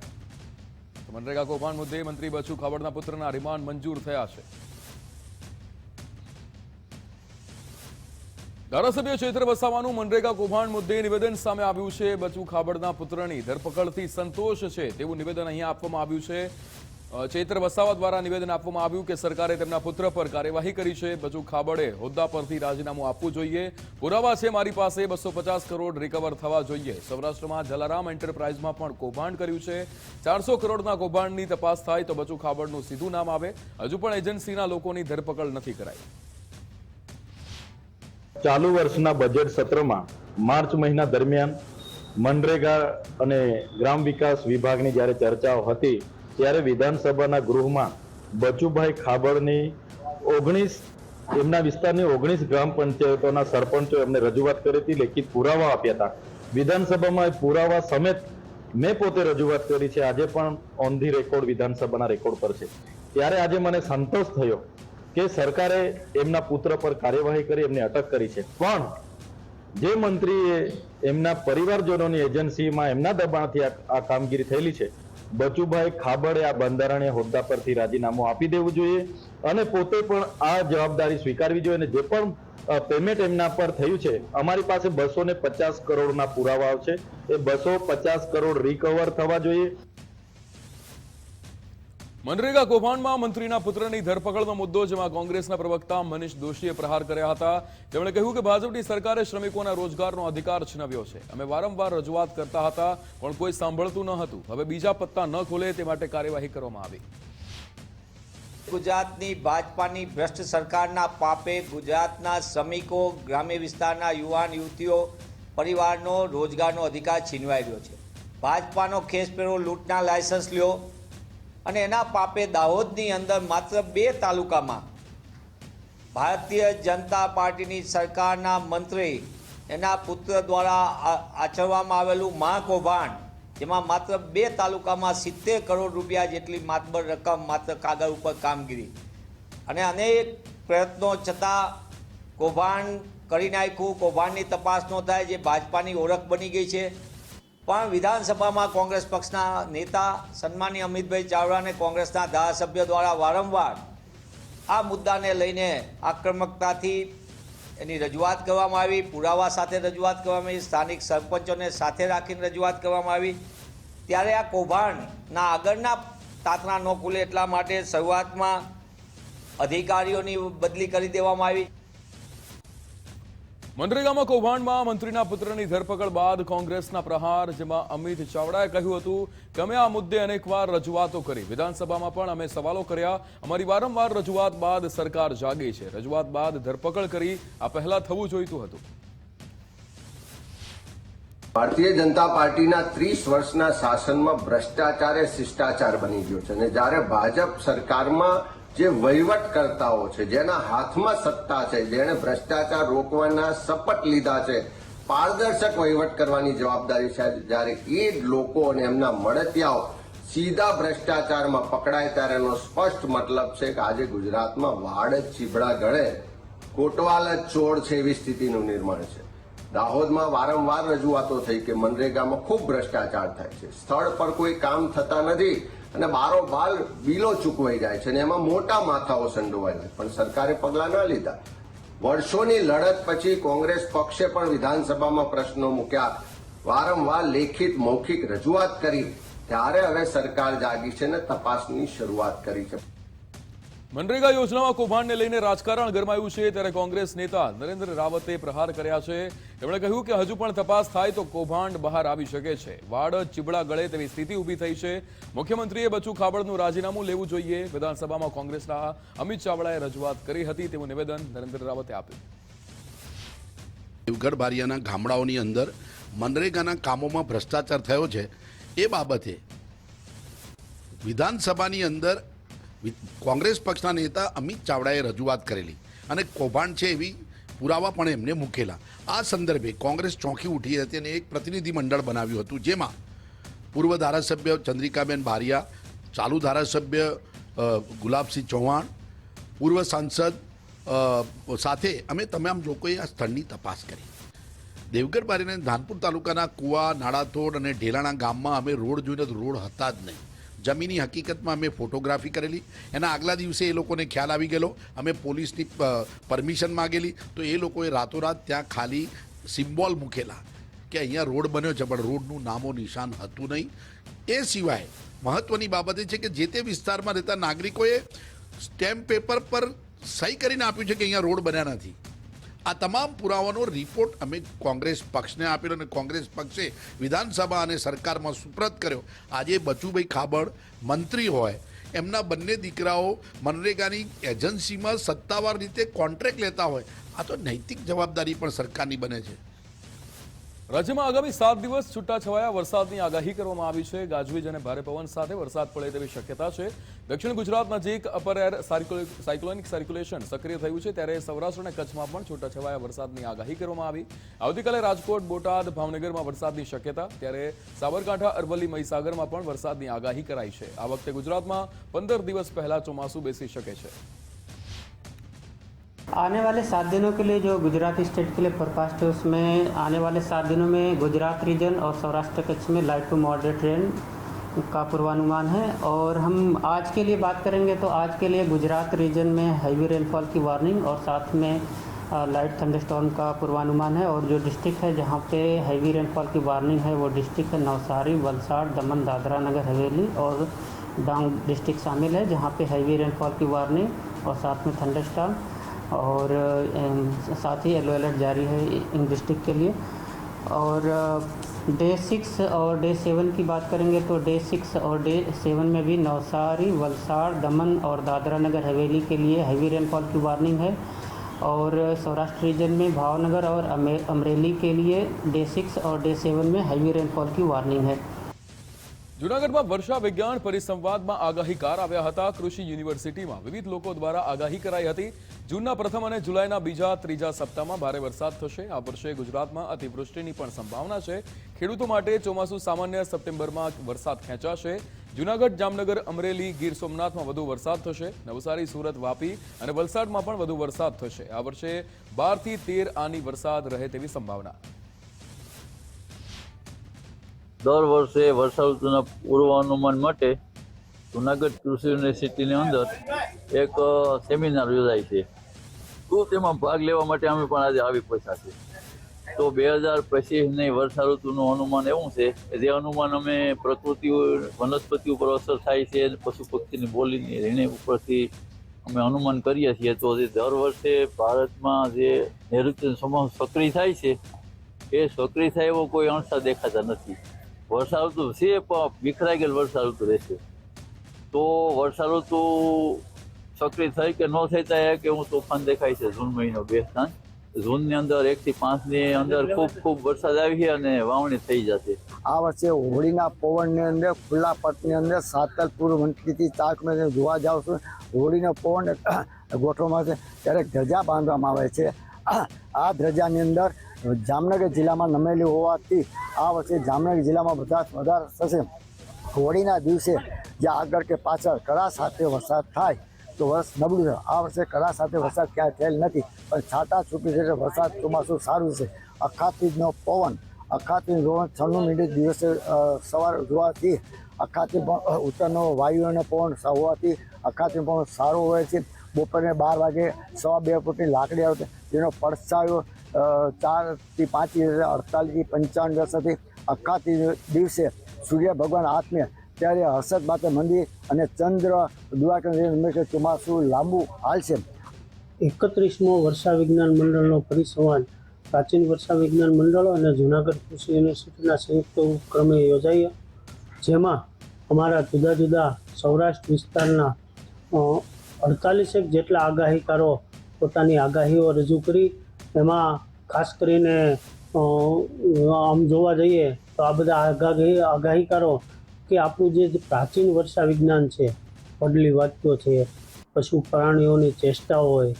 મનરેગા કૌભાંડ મુદ્દે મંત્રી બચુ ખાબડના પુત્રના રિમાન્ડ મંજૂર થયા છે। ધારાસભ્ય ચૈત્ર વસાવાનું મનરેગા કૌભાંડ મુદ્દે નિવેદન સામે આવ્યું છે। બચુ ખાબડના પુત્રની ધરપકડથી સંતોષ છે તેવું નિવેદન અહીંયા આપવામાં આવ્યું છે। ચૈત્ર વસાવા દ્વારા નિવેદન આપવામાં આવ્યું કે સરકારે તેમના પુત્ર પર કાર્યવાહી કરી છે. બચુ ખાબડે હોદ્દા પરથી રાજીનામું આપવું જોઈએ. પુરાવા છે મારી પાસે, 250 કરોડ રિકવર થવા જોઈએ. સૌરાષ્ટ્રમાં જલારામ એન્ટરપ્રાઇઝમાં પણ કૌભાંડ કર્યું છે. 400 કરોડના કૌભાંડની તપાસ થાય તો બચુ ખાબડનું સીધું નામ આવે. હજુ પણ એજન્સીના લોકોની ધરપકડ નથી કરાઈ. ચાલુ વર્ષના બજેટ સત્રમાં માર્ચ મહિના દરમિયાન મનરેગા અને ગ્રામ વિકાસ વિભાગની જ્યારે ચર્ચાઓ હતી ત્યારે વિધાનસભાના ગૃહમાં બચુભાઈ ખાબડની 19 એમના વિસ્તારની 19 ગ્રામ પંચાયતોના સરપંચો એમને રજૂઆત કરી હતી, લેખિત પુરાવા આપ્યા હતા. વિધાનસભામાં એ પુરાવા સમેત મેં પોતે રજૂઆત કરી છે, આજે પણ ઓન ધી રેકોર્ડ વિધાનસભાના રેકોર્ડ પર છે. ત્યારે આજે મને સંતોષ થયો કે સરકારે એમના પુત્ર પર કાર્યવાહી કરી એમને અટક કરી છે, પણ જે મંત્રીએ એમના પરિવારજનોની એજન્સીમાં એમના દબાણથી આ કામગીરી થયેલી છે, બચુભાઈ ખાબડે આ બંધારણીય હોદ્દા પરથી રાજીનામું આપી દેવું જોઈએ અને પોતે પણ આ જવાબદારી સ્વીકારવી જોઈએ. અને જે પણ પેમેન્ટ એમના પર થયું છે, અમારી પાસે 250 કરોડના પુરાવાઓ છે, એ 250 કરોડ રિકવર થવા જોઈએ. મનરેગા કૌભાંડમાં મંત્રીના પુત્રની ધરપકડનો મુદ્દો, જેમાં કોંગ્રેસના પ્રવક્તા મનીષ દોશીએ પ્રહાર કર્યા હતા. તેમણે કહ્યું કે ભાજપની સરકારે શ્રમિકોના રોજગારનો અધિકાર છીનવ્યો છે. અમે વારંવાર રજૂઆત કરતા હતા પણ કોઈ સાંભળતું ન હતું. હવે બીજા પત્તા ન ખોલે તે માટે કાર્યવાહી કરવામાં આવી. ગુજરાતની ભાજપાની ભ્રષ્ટ સરકારના પાપે ગુજરાતના શ્રમિકો, ગ્રામ્ય વિસ્તારના યુવાન યુવતીઓ પરિવારનો રોજગારનો અધિકાર છીનવાઈ રહ્યો છે. ભાજપાનો ખેસપેરો લૂંટના લાયસન્સ લ્યો અને એના પાપે દાહોદની અંદર માત્ર 2 તાલુકામાં ભારતીય જનતા પાર્ટીની સરકારના મંત્રી એના પુત્ર દ્વારા આચરવામાં આવેલું મહાકૌભાંડ, જેમાં માત્ર 2 તાલુકામાં 70 કરોડ રૂપિયા જેટલી માતબર રકમ માત્ર કાગળ ઉપર કામગીરી, અને અનેક પ્રયત્નો છતાં કૌભાંડ કરી નાખ્યું. કૌભાંડની તપાસ ન થાય, જે ભાજપાની ઓળખ બની ગઈ છે. પણ વિધાનસભામાં કોંગ્રેસ પક્ષના નેતા સન્માનીય અમિતભાઈ ચાવડા અને કોંગ્રેસના ધારાસભ્ય દ્વારા વારંવાર આ મુદ્દાને લઈને આક્રમકતાથી એની રજૂઆત કરવામાં આવી, પુરાવા સાથે રજૂઆત કરવામાં આવી, સ્થાનિક સરપંચોને સાથે રાખીને રજૂઆત કરવામાં આવી. ત્યારે આ કૌભાંડના આગળના તાતણા ન ખુલે એટલા માટે શરૂઆતમાં અધિકારીઓની બદલી કરી દેવામાં આવી. મનરેગામાં કૌભાંડમાં મંત્રીના પુત્રની ધરપકડ બાદ કોંગ્રેસના પ્રહાર, જેમાં અમિત ચાવડાએ કહ્યું હતું કે અમે આ મુદ્દે અનેકવાર રજૂઆતો કરી, વિધાનસભામાં પણ અમે સવાલો કર્યા. અમારી વારંવાર રજૂઆત બાદ સરકાર જાગી છે. રજૂઆત બાદ ધરપકડ કરી, આ પહેલા થવું જોઈતું હતું. ભારતીય જનતા પાર્ટીના 30 વર્ષના શાસનમાં ભ્રષ્ટાચાર એ શિષ્ટાચાર બની ગયો છે, અને જ્યારે ભાજપ સરકારમાં જે વહીવટકર્તાઓ છે, જેના હાથમાં સત્તા છે, જેણે ભ્રષ્ટાચાર રોકવાના શપથ લીધા છે, પારદર્શક વહીવટ કરવાની જવાબદારી છે, જ્યારે એ જ લોકો અને એમના મળતિયાઓ સીધા ભ્રષ્ટાચારમાં પકડાય ત્યારે એનો સ્પષ્ટ મતલબ છે કે આજે ગુજરાતમાં વાડ જ ચીબડા ગળે, કોટવાલ જ ચોર છે એવી સ્થિતિનું નિર્માણ છે. દાહોદમાં વારંવાર રજૂઆતો થઈ કે મનરેગામાં ખૂબ ભ્રષ્ટાચાર થાય છે, સ્થળ પર કોઈ કામ થતા નથી અને બારોબાર બિલો ચૂકવાઈ જાય છે, અને એમાં મોટા માથાઓ સંડોવાયેલા, પણ સરકારે પગલાં ન લીધા. વર્ષોની લડત પછી કોંગ્રેસ પક્ષે પણ વિધાનસભામાં પ્રશ્નો મૂક્યા, વારંવાર લેખિત મૌખિક રજૂઆત કરી, ત્યારે હવે સરકાર જાગી છે અને તપાસની શરૂઆત કરી છે. મનરેગા યોજનામાં કૌભાંડને લઈને રાજકારણ ગરમાયું છે, ત્યારે કોંગ્રેસ નેતા નરેન્દ્ર રાવતે પ્રહાર કર્યા છે. તેમણે કહ્યું કે હજુ પણ તપાસ થાય તો કૌભાંડ બહાર આવી શકે છે. વાડ ચીબડા ગળે તેવી સ્થિતિ ઊભી થઈ છે. મુખ્યમંત્રીએ બચુ ખાબડનું રાજીનામું લેવું જોઈએ. વિધાનસભામાં કોંગ્રેસના અમિત ચાવડાએ રજૂઆત કરી હતી, તેવું નિવેદન નરેન્દ્ર રાવતે આપ્યું. દેવગઢ બારિયાના ગામડાઓની અંદર મનરેગાના કામોમાં ભ્રષ્ટાચાર થયો છે, એ બાબતે વિધાનસભાની અંદર કોંગ્રેસ પક્ષના નેતા અમિત ચાવડાએ રજૂઆત કરેલી અને કૌભાંડ છે એવી પુરાવા પણ એમને મૂકેલા. આ સંદર્ભે કોંગ્રેસ ચોંકી ઉઠી હતી અને એક પ્રતિનિધિ મંડળ બનાવ્યું હતું, જેમાં પૂર્વ ધારાસભ્ય ચંદ્રિકાબેન બારિયા, ચાલુ ધારાસભ્ય ગુલાબસિંહ ચૌહાણ, પૂર્વ સાંસદ સાથે અમે તમામ લોકોએ આ સ્થળની તપાસ કરી. દેવગઢ બારિયાના ધાનપુર તાલુકાના કુવા, નાડાતોડ અને ઢેલાણા ગામમાં અમે રોડ જોઈને તો રોડ હતા જ નહીં. જમીની હકીકતમાં અમે ફોટોગ્રાફી કરેલી. એના આગલા દિવસે એ લોકોને ખ્યાલ આવી ગયેલો. અમે પોલીસની પરમિશન માગેલી તો એ લોકોએ રાતોરાત ત્યાં ખાલી સિમ્બોલ મૂકેલા કે અહીંયા રોડ બન્યો છે પણ રોડનું નામો નિશાન હતું નહીં. એ સિવાય મહત્વની બાબત એ છે કે જે તે વિસ્તારમાં રહેતા નાગરિકોએ સ્ટેમ્પ પેપર પર સહી કરીને આપ્યું છે કે અહીંયા રોડ બન્યા નથી. આ તમામ પુરાવાનો રિપોર્ટ અમે કોંગ્રેસ પક્ષને આપેલો અને કોંગ્રેસ પક્ષે વિધાનસભા અને સરકારમાં સુપ્રત કર્યો. આજે બચુભાઈ ખાબડ મંત્રી હોય, એમના બંને દીકરાઓ મનરેગાની એજન્સીમાં સત્તાવાર રીતે કોન્ટ્રાક્ટ લેતા હોય, આ તો નૈતિક જવાબદારી પણ સરકારની બને છે. રાજ્યમાં આગામી 7 દિવસ છૂટાછવાયા વરસાદની આગાહી કરવામાં આવી છે. ગાજવીજ અને ભારે પવન સાથે વરસાદ પડે તેવી શક્યતા છે. દક્ષિણ ગુજરાત નજીક અપર એર સાયક્લોનિક સર્ક્યુલેશન સક્રિય થયું છે, ત્યારે સૌરાષ્ટ્ર અને કચ્છમાં પણ છૂટાછવાયા વરસાદની આગાહી કરવામાં આવી. આવતીકાલે રાજકોટ, બોટાદ, ભાવનગરમાં વરસાદની શક્યતા, ત્યારે સાબરકાંઠા, અરવલ્લી, મહીસાગરમાં પણ વરસાદની આગાહી કરાઈ છે. આ વખતે ગુજરાતમાં 15 દિવસ પહેલા ચોમાસું બેસી શકે છે. आने वाले 7 दिनों के लिए जो गुजरात स्टेट के लिए फोरकास्ट है, उसमें आने वाले 7 दिनों में गुजरात रीजन और सौराष्ट्र कच्छ में लाइट टू मॉडरेट रेन का पूर्वानुमान है. और हम आज के लिए बात करेंगे तो आज के लिए गुजरात रीजन में हैवी रेनफॉल की वार्निंग और साथ में लाइट थंडरस्टॉर्म का पूर्वानुमान है. और जो डिस्ट्रिक्ट है जहाँ पे हैवी रेनफॉल की वार्निंग है वो डिस्ट्रिक्ट है नवसारी, वलसाड, दमन, दादरा नगर हवेली और डांग डिस्ट्रिक्ट शामिल है, जहाँ पे हैवी रेनफॉल की वार्निंग और साथ में थंडरस्टॉर्म और साथ ही येलो अलर्ट जारी है इन डिस्ट्रिक्ट के लिए. और डे 6 और डे 7 की बात करेंगे तो डे 6 और डे 7 में भी नवसारी, वलसाड़, दमन और दादरा नगर हवेली के लिए हैवी रेनफॉल की वार्निंग है. और सौराष्ट्र रीजन में भावनगर और अमरेली के लिए डे 6 और डे 7 में हैवी रेनफॉल की वार्निंग है. જૂનાગઢમાં વર્ષા વિજ્ઞાન પરિસંવાદમાં આગાહીકાર આવ્યા હતા. કૃષિ યુનિવર્સિટીમાં વિવિધ લોકો દ્વારા આગાહી કરાઈ હતી. જૂનના પ્રથમ અને જુલાઈના બીજા ત્રીજા સપ્તાહમાં ભારે વરસાદ થશે. આ વર્ષે ગુજરાતમાં અતિવૃષ્ટિની પણ સંભાવના છે. ખેડૂતો માટે ચોમાસું સામાન્ય, સપ્ટેમ્બરમાં વરસાદ ખેંચાશે. જૂનાગઢ, જામનગર, અમરેલી, ગીર સોમનાથમાં વધુ વરસાદ થશે. નવસારી, સુરત, વાપી અને વલસાડમાં પણ વધુ વરસાદ થશે. આ વર્ષે 12 થી 13 આની વરસાદ રહે તેવી સંભાવના. દર વર્ષે વર્ષા ઋતુના પૂર્વાનુમાન માટે જૂનાગઢ કૃષિ યુનિવર્સિટીની અંદર એક સેમિનાર યોજાય છે. તો તેમાં ભાગ લેવા માટે અમે પણ આજે આવી પહોંચ્યા છે. તો 2025ની વર્ષા ઋતુનું અનુમાન એવું છે કે જે અનુમાન અમે પ્રકૃતિ, વનસ્પતિ ઉપર અસર થાય છે, પશુ પક્ષીની બોલીની રીણી ઉપરથી અમે અનુમાન કરીએ છીએ. તો જે દર વર્ષે ભારતમાં જે નૈઋત્ય સમૂહ સક્રિય થાય છે, એ સક્રિય થાય એવો કોઈ અંશ દેખાતા નથી. વર્ષા ઋતુ છે પણ વિખરાઈ ગયેલ વર્ષા ઋતુ રહેશે. તો વર્ષા ઋતુ સક્રિય થઈ કે ન થઈ થાય કે હું તોફાન દેખાય છે. જૂન મહિનો બેસતા જૂનની અંદર 1 થી 5 ની અંદર ખૂબ વરસાદ આવી છે અને વાવણી થઈ જશે. આ વર્ષે હોળીના પવનની અંદર, ખુલ્લા પટની અંદર સાતલપુર વંટલીથી 4 કિલોમીટર જોવા જાવ છું. હોળીનો પવન ગોઠવવામાં છે ત્યારે ધ્વજા બાંધવામાં આવે છે. આ ધ્વજાની અંદર જામનગર જિલ્લામાં નમેલી હોવાથી આ વર્ષે જામનગર જિલ્લામાં વધારે થશે. હોળીના દિવસે જે આગળ કે પાછળ કરા સાથે વરસાદ થાય તો વર્ષ નબળું છે. આ વર્ષે કરા સાથે વરસાદ ક્યાંય થયેલ નથી, પણ છાંટા છૂટી છે. વરસાદ ચોમાસું સારું છે. અખાતીનો પવન, અખાતી 96 દિવસે સવાર જોવાથી અખાતી પણ ઉત્તરનો વાયુનો પવન હોવાથી અખાતી પવન સારો હોય છે. બપોરે 12 વાગે 2.5 ફૂટની લાકડી આવે છે, જેનો પડછાયો 4 થી 5 48 થી 55 વર્ષથી અખાતી દિવસે સૂર્ય ભગવાન હાથમે, ત્યારે હર્ષદ માતા મંદિર અને ચંદ્ર દ્વારકા ચોમાસું લાંબુ હાલશે. 31મો વર્ષા વિજ્ઞાન મંડળનો પરિસંવાદ પ્રાચીન વર્ષા વિજ્ઞાન મંડળો અને જૂનાગઢ કૃષિ યુનિવર્સિટીના સંયુક્ત ઉપક્રમે યોજાયો, જેમાં અમારા જુદા જુદા સૌરાષ્ટ્ર વિસ્તારના 48 જેટલા આગાહીકારો પોતાની આગાહીઓ રજૂ કરી. એમાં ખાસ કરીને આમ જોવા જઈએ તો આ બધા આગાહીકારો કે આપણું જે પ્રાચીન વર્ષા વિજ્ઞાન છે, પડલી વાક્યો છે, પશુ પ્રાણીઓની ચેષ્ટાઓ હોય,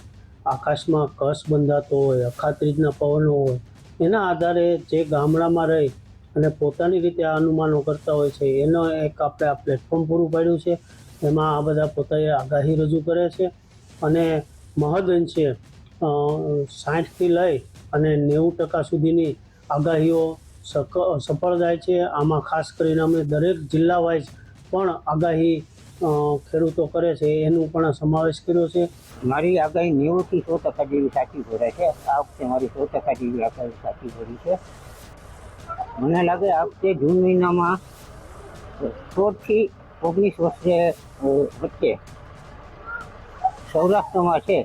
આકાશમાં કસ બંધાતો હોય, અખાત્રીજના પવનો હોય, એના આધારે જે ગામડામાં રહી અને પોતાની રીતે આ અનુમાનો કરતા હોય છે, એનો એક આપણે આ પ્લેટફોર્મ પૂરું પાડ્યું છે. એમાં આ બધા પોતાએ આગાહી રજૂ કરે છે અને મહદઅંશે 60થી લઈ અને 90% સુધીની આગાહીઓ સફળ જાય છે. આમાં ખાસ કરીને અમે દરેક જિલ્લા વાઇઝ પણ આગાહી ખેડૂતો કરે છે એનું પણ સમાવેશ કર્યો છે. મારી આગાહી 90 થી 100% જેવી સાચી ભરાય છે. આ વખતે મારી 100% જેવી આગાહી સાચી ભરી છે. મને લાગે આ વખતે જૂન મહિનામાં 16 થી 19 વર્ષે વચ્ચે સૌરાષ્ટ્રમાં છે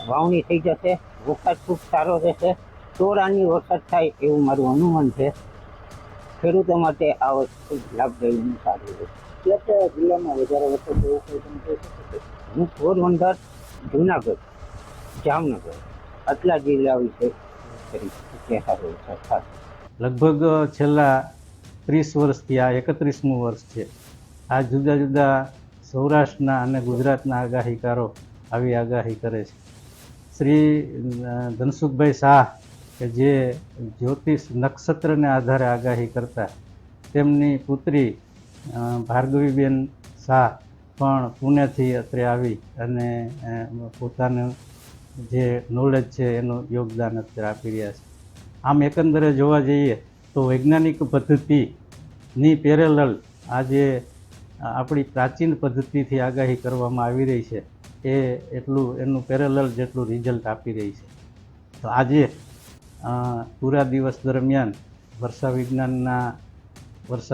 વાવણી થઈ જશે, વરસાદ ખૂબ સારો રહેશે, ચોરાની વરસાદ થાય એવું મારું અનુમાન છે. ખેડૂતો માટે આ વસ્તુ ખૂબ લાભદાયી અને સારું રહેશે. કયા જિલ્લામાં વધારે વરસાદ એવું કોઈ તમે કહી શકો છો? હું પોરબંદર, જુનાગઢ, જામનગર આટલા જિલ્લા વિશે સારો વરસાદ થશે. લગભગ છેલ્લા 30 વર્ષથી આ 31મું વર્ષ છે. આ જુદા જુદા સૌરાષ્ટ્રના અને ગુજરાતના આગાહીકારો આવી આગાહી કરે છે. શ્રી ધનસુખભાઈ શાહ કે જે જ્યોતિષ નક્ષત્રને આધારે આગાહી કરતા, તેમની પુત્રી ભાર્ગવીબેન શાહ પણ પુણેથી અત્રે આવી અને પોતાનું જે નોલેજ છે એનું યોગદાન અત્યારે આપી રહ્યા છે. આમ એકંદરે જોવા જઈએ તો વૈજ્ઞાનિક પદ્ધતિની પેરેલલ આજે આપણી પ્રાચીન પદ્ધતિથી આગાહી કરવામાં આવી રહી છે એ એટલું એનું પેરેલલ જેટલું રિઝલ્ટ આપી રહી છે. તો આજે પૂરા દિવસ દરમિયાન વર્ષા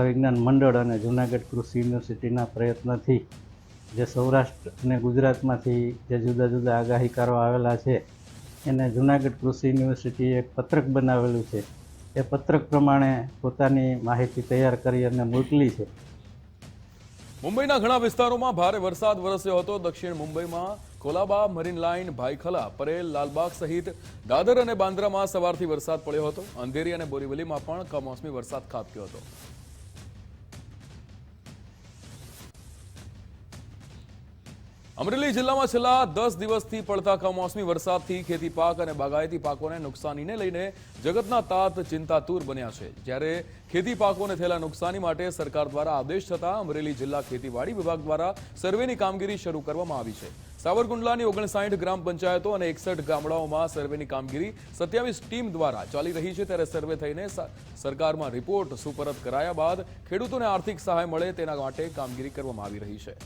વિજ્ઞાન મંડળ અને જૂનાગઢ કૃષિ યુનિવર્સિટીના પ્રયત્નથી જે સૌરાષ્ટ્ર અને ગુજરાતમાંથી જે જુદા જુદા આગાહીકારો આવેલા છે એને જૂનાગઢ કૃષિ યુનિવર્સિટીએ એક પત્રક બનાવેલું છે. એ પત્રક પ્રમાણે પોતાની માહિતી તૈયાર કરી અને મોકલી છે. મુંબઈના ઘણા વિસ્તારોમાં ભારે વરસાદ વરસ્યો હતો. દક્ષિણ મુંબઈમાં કોલાબા, મરીન લાઇન, ભાઈખલા, પરેલ, લાલબાગ સહિત દાદર અને બાંદ્રામાં સવારથી વરસાદ પડ્યો હતો. અંધેરી અને બોરીવલીમાં પણ કમોસમી વરસાદ ખાબક્યો હતો. અમરેલી જિલ્લામાં છેલ્લા 10 દિવસથી પડતા કમોસમી વરસાદથી ખેતી પાક અને બાગાયતી પાકોને નુકસાનીને લઈને જગતના તાત ચિંતાતુર બન્યા છે. જ્યારે ખેતી પાકોને થયેલા નુકસાની માટે સરકાર દ્વારા આદેશ થતા અમરેલી જિલ્લા ખેતીવાડી વિભાગ દ્વારા સર્વેની કામગીરી શરૂ કરવામાં આવી છે. સાવરકુંડલાની 59 ગ્રામ પંચાયતો અને 61 ગામડાઓમાં સર્વેની કામગીરી 27 ટીમ દ્વારા ચાલી રહી છે. ત્યારે સર્વે થઈને સરકારમાં રિપોર્ટ સુપરત કરાયા બાદ ખેડૂતોને આર્થિક સહાય મળે તેના માટે કામગીરી કરવામાં આવી રહી છે.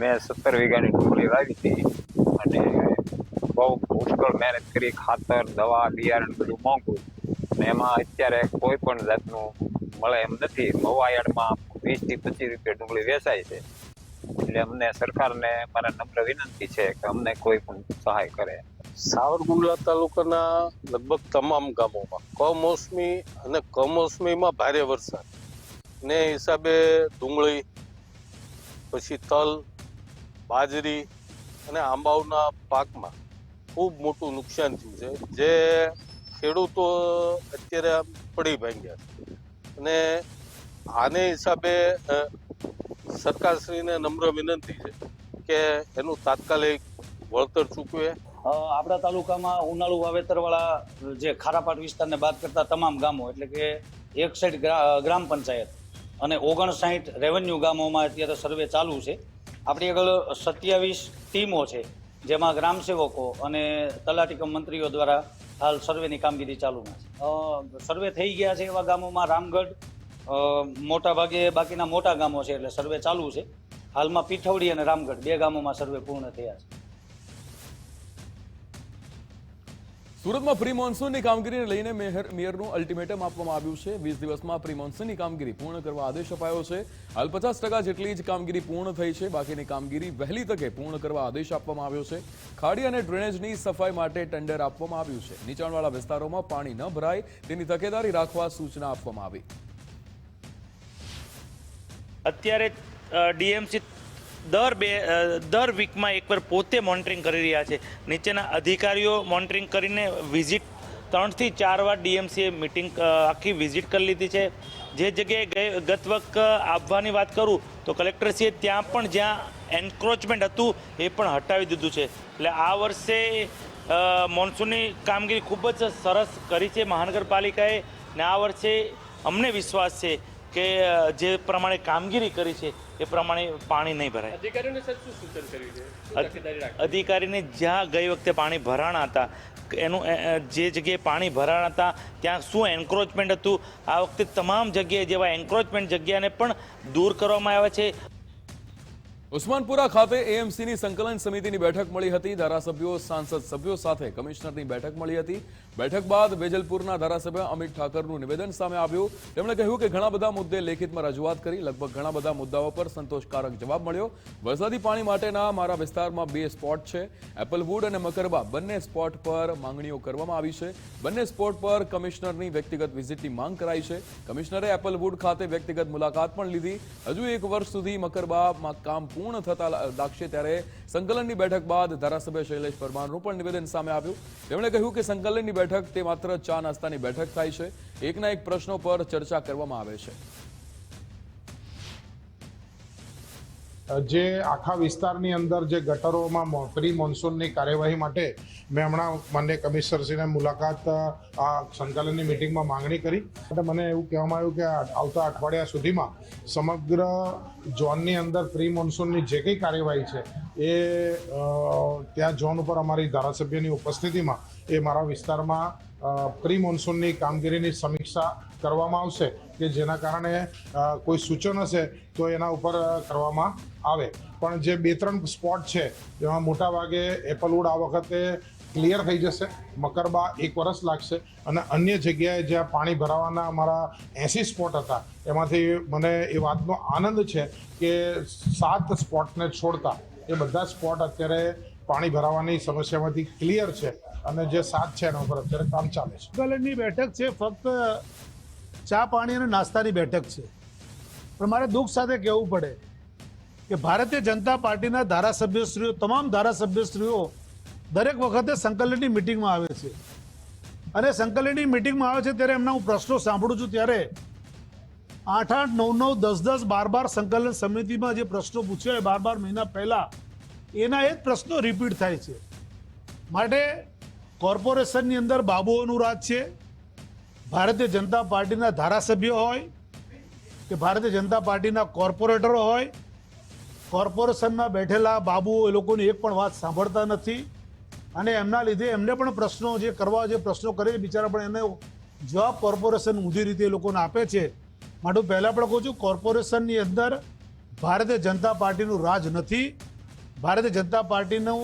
મેં 17 વીઘાની ડુંગળી વાવી હતી અને બહુ પુષ્કળ મહેનત કરી, ખાતર, દવા, બિયારણ બધું મોંઘું, અને એમાં અત્યારે કોઈ પણ જાતનું મળે એમ નથી. મવાયાર્ડમાં 20 થી 25 રૂપિયા ડુંગળી વેચાય છે. એટલે અમને સરકારને મારા નમ્ર વિનંતી છે કે અમને કોઈ પણ સહાય કરે. સાવરકુંડલા તાલુકાના લગભગ તમામ ગામોમાં કમોસમી અને કમોસમીમાં ભારે વરસાદ ને હિસાબે ડુંગળી, પછી તલ, બાજરી અને આંબાઓના પાકમાં ખૂબ મોટું નુકસાન થયું છે, જે ખેડૂતો અત્યારે પડી ભાંગ્યા છે. અને આને હિસાબે સરકારશ્રીને નમ્ર વિનંતી છે કે એનું તાત્કાલિક વળતર ચૂકવે. આપણા તાલુકામાં ઉનાળુ વાવેતરવાળા જે ખારાપાટ વિસ્તારને બાદ કરતા તમામ ગામો, એટલે કે 61 ગ્રામ પંચાયત અને 59 રેવન્યુ ગામોમાં અત્યારે સર્વે ચાલુ છે. આપણી આગળ 27 ટીમો છે, જેમાં ગ્રામસેવકો અને તલાટી કમ મંત્રીઓ દ્વારા હાલ સર્વેની કામગીરી ચાલુમાં છે. સર્વે થઈ ગયા છે એવા ગામોમાં રામગઢ, મોટા ભાગે બાકીના મોટા ગામો છે એટલે સર્વે ચાલુ છે. હાલમાં પીઠવડી અને રામગઢ 2 ગામોમાં સર્વે પૂર્ણ થયા છે. સુરતમાં પ્રી મોન્સૂનની કામગીરીને લઈને મેયરનું અલ્ટિમેટમ આપવામાં આવ્યું છે. 20 દિવસમાં પ્રી મોન્સૂનની કામગીરી પૂર્ણ કરવા આદેશ અપાયો છે. હાલ 50% જેટલી જ કામગીરી પૂર્ણ થઈ છે. બાકીની કામગીરી વહેલી તકે પૂર્ણ કરવા આદેશ આપવામાં આવ્યો છે. ખાડી અને ડ્રેનેજની સફાઈ માટે ટેન્ડર આપવામાં આવ્યું છે. નીચાણવાળા વિસ્તારોમાં પાણી ન ભરાય તેની તકેદારી રાખવા સૂચના આપવામાં આવી. અત્યારે ડીએમસી દર વીકમાં એકવાર પોતે મોનિટરિંગ કરી રહ્યા છે. નીચેના અધિકારીઓ મોનિટરિંગ કરીને વિઝિટ 3 થી 4 વાર ડીએમસીએ મિટિંગ આખી વિઝિટ કરી લીધી છે. જે જગ્યાએ ગત વખત આવવાની વાત કરું તો કલેક્ટરશ્રીએ ત્યાં પણ જ્યાં એન્ક્રોચમેન્ટ હતું એ પણ હટાવી દીધું છે. એટલે આ વર્ષે મોન્સૂનની કામગીરી ખૂબ જ સરસ કરી છે મહાનગરપાલિકાએ, ને આ વર્ષે અમને વિશ્વાસ છે કે જે પ્રમાણે કામગીરી કરી છે એ પ્રમાણે પાણી નહીં ભરાય. અધિકારીઓને શું સૂચન કર્યું છે? અધિકારીને જ્યાં ગઈ વખતે પાણી ભરાણા હતા એનું જે જગ્યાએ પાણી ભરાણા હતા ત્યાં શું એન્ક્રોચમેન્ટ હતું, આ વખતે તમામ જગ્યાએ જેવા એન્ક્રોચમેન્ટ જગ્યાને પણ દૂર કરવામાં આવ્યા છે. ઉસ્માનપુરા ખાતે એએમસીની સંકલન સમિતિની બેઠક મળી હતી. ધારાસભ્યો સાંસદ સભ્યો સાથે કમિશનરની બેઠક મળી હતી. બેઠક બાદ વેજલપુરના ધારાસભ્ય અમિત ઠાકરનું નિવેદન સામે આવ્યું. તેમણે કહ્યું કે ઘણા બધા મુદ્દે લેખિતમાં રજૂઆત કરી, લગભગ ઘણા બધા મુદ્દાઓ પર સંતોષકારક જવાબ મળ્યો. વરસાદી પાણી માટેના મારા વિસ્તારમાં 2 સ્પોટ છે. એપલવુડ અને મકરબા બંને સ્પોટ પર માંગણીઓ કરવામાં આવી છે. બંને સ્પોટ પર કમિશનરની વ્યક્તિગત વિઝિટની માંગ કરાઈ છે. કમિશનરે એપલવુડ ખાતે વ્યક્તિગત મુલાકાત પણ લીધી. હજુ 1 વર્ષ સુધી મકરબામાં કામ પૂર્ણ થતા લાગશે ત્યારે સંકલનની બેઠક બાદ ધારાસભ્ય શૈલેષ પરમારનું પણ નિવેદન સામે આવ્યું. તેમણે કહ્યું કે સંકલનની બેઠક તે માત્ર ચા નાસ્તાની બેઠક થાય છે. એકના એક પ્રશ્નો પર ચર્ચા કરવામાં આવે છે. જે આખા વિસ્તારની અંદર જે ગટરોમાં પ્રી મોન્સૂનની કાર્યવાહી માટે મેં હમણાં માન્ય કમિશનરશ્રીને મુલાકાત આ સંકલનની મિટિંગમાં માંગણી કરી. મને એવું કહેવામાં આવ્યું કે આવતા અઠવાડિયા સુધીમાં સમગ્ર ઝોનની અંદર પ્રી મોન્સૂનની જે કંઈ કાર્યવાહી છે એ ત્યાં ઝોન ઉપર અમારી ધારાસભ્યની ઉપસ્થિતિમાં એ મારા વિસ્તારમાં પ્રી મોન્સૂનની કામગીરીની સમીક્ષા કરવામાં આવશે કે જેના કારણે કોઈ સૂચન હશે તો એના ઉપર કરવામાં આવે. પણ જે 2-3 સ્પોટ છે એમાં મોટા ભાગે એપલવુડ આ વખતે ક્લિયર થઈ જશે, મકરબા 1 વર્ષ લાગશે અને અન્ય જગ્યાએ જ્યાં પાણી ભરાવાના અમારા 80 સ્પોટ હતા એમાંથી મને એ વાતનો આનંદ છે કે 7 સ્પોટને છોડતા એ બધા સ્પોટ અત્યારે પાણી ભરાવાની સમસ્યામાંથી ક્લિયર છે અને જે 7 છે એના ઉપર અત્યારે કામ ચાલે છે. સંકલનની બેઠક છે ફક્ત ચા પાણી અને નાસ્તાની બેઠક છે. પણ મારે દુઃખ સાથે કહેવું પડે કે ભારતીય જનતા પાર્ટીના ધારાસભ્યશ્રીઓ, તમામ ધારાસભ્યશ્રીઓ દરેક વખતે સંકલનની મિટિંગમાં આવે છે અને સંકલનની મિટિંગમાં આવે છે ત્યારે એમના હું પ્રશ્નો સાંભળું છું ત્યારે 8-8, 9-9, 10-10, 12 સંકલન સમિતિમાં જે પ્રશ્નો પૂછ્યા 12 મહિના પહેલા એના એ જ પ્રશ્નો રિપીટ થાય છે. માટે કોર્પોરેશનની અંદર બાબુઓનું રાજ છે. ભારતીય જનતા પાર્ટીના ધારાસભ્યો હોય કે ભારતીય જનતા પાર્ટીના કોર્પોરેટરો હોય, કોર્પોરેશનમાં બેઠેલા બાબુઓ એ લોકોની એક પણ વાત સાંભળતા નથી અને એમના લીધે એમને પણ પ્રશ્નો જે કરવા જે પ્રશ્નો કરે બિચારા પણ એને જવાબ કોર્પોરેશન ઊંધી રીતે એ લોકોને આપે છે. માટે પહેલાં પણ કહું છું, કોર્પોરેશનની અંદર ભારતીય જનતા પાર્ટીનું રાજ નથી. ભારતીય જનતા પાર્ટીનું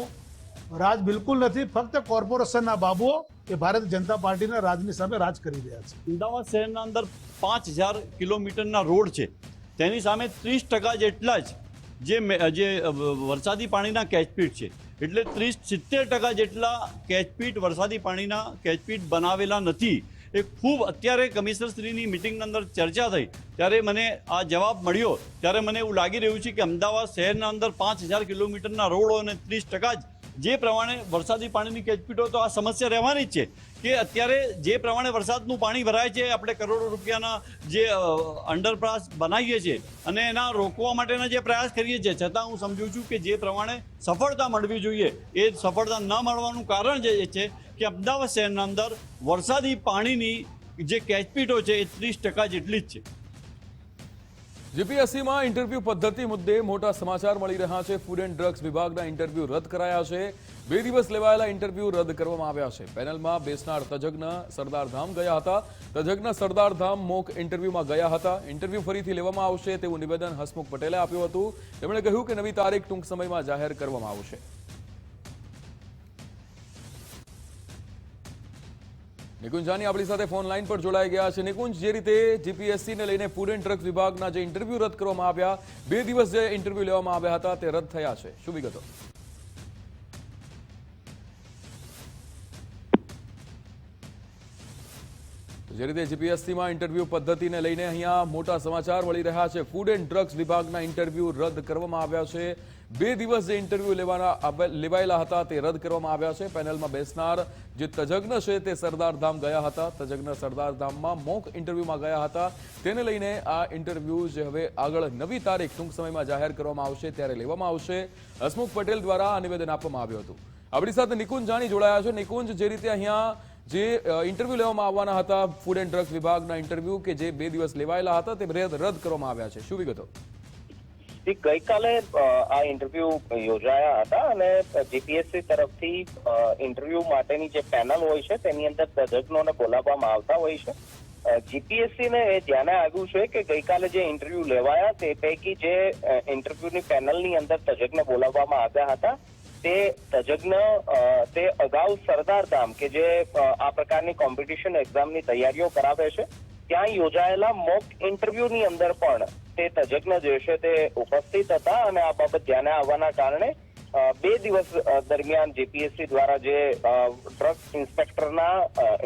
રાજ બિલકુલ નથી. ફક્ત કોર્પોરેશનના બાબુઓ એ ભારતીય જનતા પાર્ટીના રાજની સામે રાજ કરી રહ્યા છે. અમદાવાદ શહેરના અંદર 5000 કિલોમીટરના રોડ છે, તેની સામે 30% જેટલા જ જે વરસાદી પાણીના કેચપીટ છે. એટલે 30-70% જેટલા કેચપીટ વરસાદી પાણીના કેચપીટ બનાવેલા નથી. એ ખૂબ અત્યારે કમિશનરશ્રીની મિટિંગની અંદર ચર્ચા થઈ ત્યારે મને આ જવાબ મળ્યો ત્યારે મને એવું લાગી રહ્યું છે કે અમદાવાદ શહેરના અંદર 5000 કિલોમીટરના રોડો અને 30% જે પ્રમાણે વરસાદી પાણીની કેચપીટો તો આ સમસ્યા રહેવાની જ છે કે અત્યારે જે પ્રમાણે વરસાદનું પાણી ભરાય છે, આપણે કરોડો રૂપિયાના જે અંડરપાસ બનાવીએ છીએ અને એના રોકવા માટેના જે પ્રયાસ કરીએ છીએ, છતાં હું સમજુ છું કે જે પ્રમાણે સફળતા મળવી જોઈએ એ સફળતા ન મળવાનું કારણ જે છે કે અમદાવાદ શહેરના અંદર વરસાદી પાણીની જે કેચપીટો છે એ 30% જેટલી જ છે. જીપીએસસીમાં ઇન્ટરવ્યુ પદ્ધતિ મુદ્દે મોટા સમાચાર મળી રહ્યા છે. ફૂડ એન્ડ ડ્રગ્સ વિભાગના ઇન્ટરવ્યુ રદ કરાયા છે. 2 દિવસ લેવાયેલા ઇન્ટરવ્યુ રદ કરવામાં આવ્યા છે. પેનલમાં બેસનાર તજજ્ઞ સરદારધામ ગયા હતા. તજજ્ઞ સરદારધામ મોક ઇન્ટરવ્યુમાં ગયા હતા. ઇન્ટરવ્યુ ફરીથી લેવામાં આવશે તેવું નિવેદન હસમુખ પટેલે આપ્યું હતું. તેમણે કહ્યું કે નવી તારીખ ટૂંક સમયમાં જાહેર કરવામાં આવશે. નિકુંજ જાની આપણી સાથે ફોન લાઈન પર જોડાઈ ગયા છે. નિકુંજ, જે રીતે જીપીએસસીને લઈને ફૂડ એન્ડ ડ્રગ્સ વિભાગના જે ઇન્ટરવ્યુ રદ કરવામાં આવ્યા, 2 દિવસ જે ઇન્ટરવ્યુ લેવામાં આવ્યા હતા તે રદ થયા છે, શું વિગતો? જે રીતે જીપીએસસીમાં ઇન્ટરવ્યુ પદ્ધતિને લઈને અહીંયા મોટા સમાચાર મળી રહ્યા છે. ફૂડ એન્ડ ડ્રગ્સ વિભાગના ઇન્ટરવ્યુ રદ કરવામાં આવ્યા છે. 2 દિવસ જે ઇન્ટરવ્યુ લેવાયેલા હતા તે રદ કરવામાં આવ્યા છે. પેનલમાં બેસનાર જે તજજ્ઞ છે તે સરદારધામ ગયા હતા. તજજ્ઞ સરદારધામમાં મોક ઇન્ટરવ્યુમાં ગયા હતા. તેને લઈને આ ઇન્ટરવ્યુ જે હવે આગળ નવી તારીખ ટૂંક સમયમાં જાહેર કરવામાં આવશે ત્યારે લેવામાં આવશે. હસમુખ પટેલ દ્વારા આ નિવેદન આપવામાં આવ્યું હતું. આપણી સાથે નિકુંજ જાની જોડાયા છે. નિકુંજ, જે રીતે અહીંયા જે ઇન્ટરવ્યુ લેવામાં આવવાના હતા ફૂડ એન્ડ ડ્રગ્સ વિભાગના ઇન્ટરવ્યુ કે જે 2 દિવસ લેવાયેલા હતા તે રદ કરવામાં આવ્યા છે, શું વિગતો? ગઈકાલે આ ઇન્ટરવ્યુ યોજાયા હતા અને જીપીએસસી તરફથી ઇન્ટરવ્યુ માટેની જે પેનલ હોય છે તેની અંદર તજજ્ઞોને બોલાવવામાં આવતા હોય છે જીપીએસસી ને એ ધ્યાને આવ્યું છે કે ગઈકાલે જે ઇન્ટરવ્યુ લેવાયા તે પૈકી જે ઇન્ટરવ્યુની પેનલની અંદર તજજ્ઞ બોલાવવામાં આવ્યા હતા તે તજજ્ઞ તે અગાઉ સરદાર ધામ કે જે આ પ્રકારની કોમ્પિટિશન એક્ઝામની તૈયારીઓ કરાવે છે ત્યાં યોજાયેલા મોક ઇન્ટરવ્યુની અંદર પણ તે તજજ્ઞ જે છે તે ઉપસ્થિત હતા અને આ બાબત ધ્યાને આવવાના કારણે 2 દિવસ દરમિયાન જીપીએસસી દ્વારા જે ડ્રગ ઇન્સ્પેક્ટરના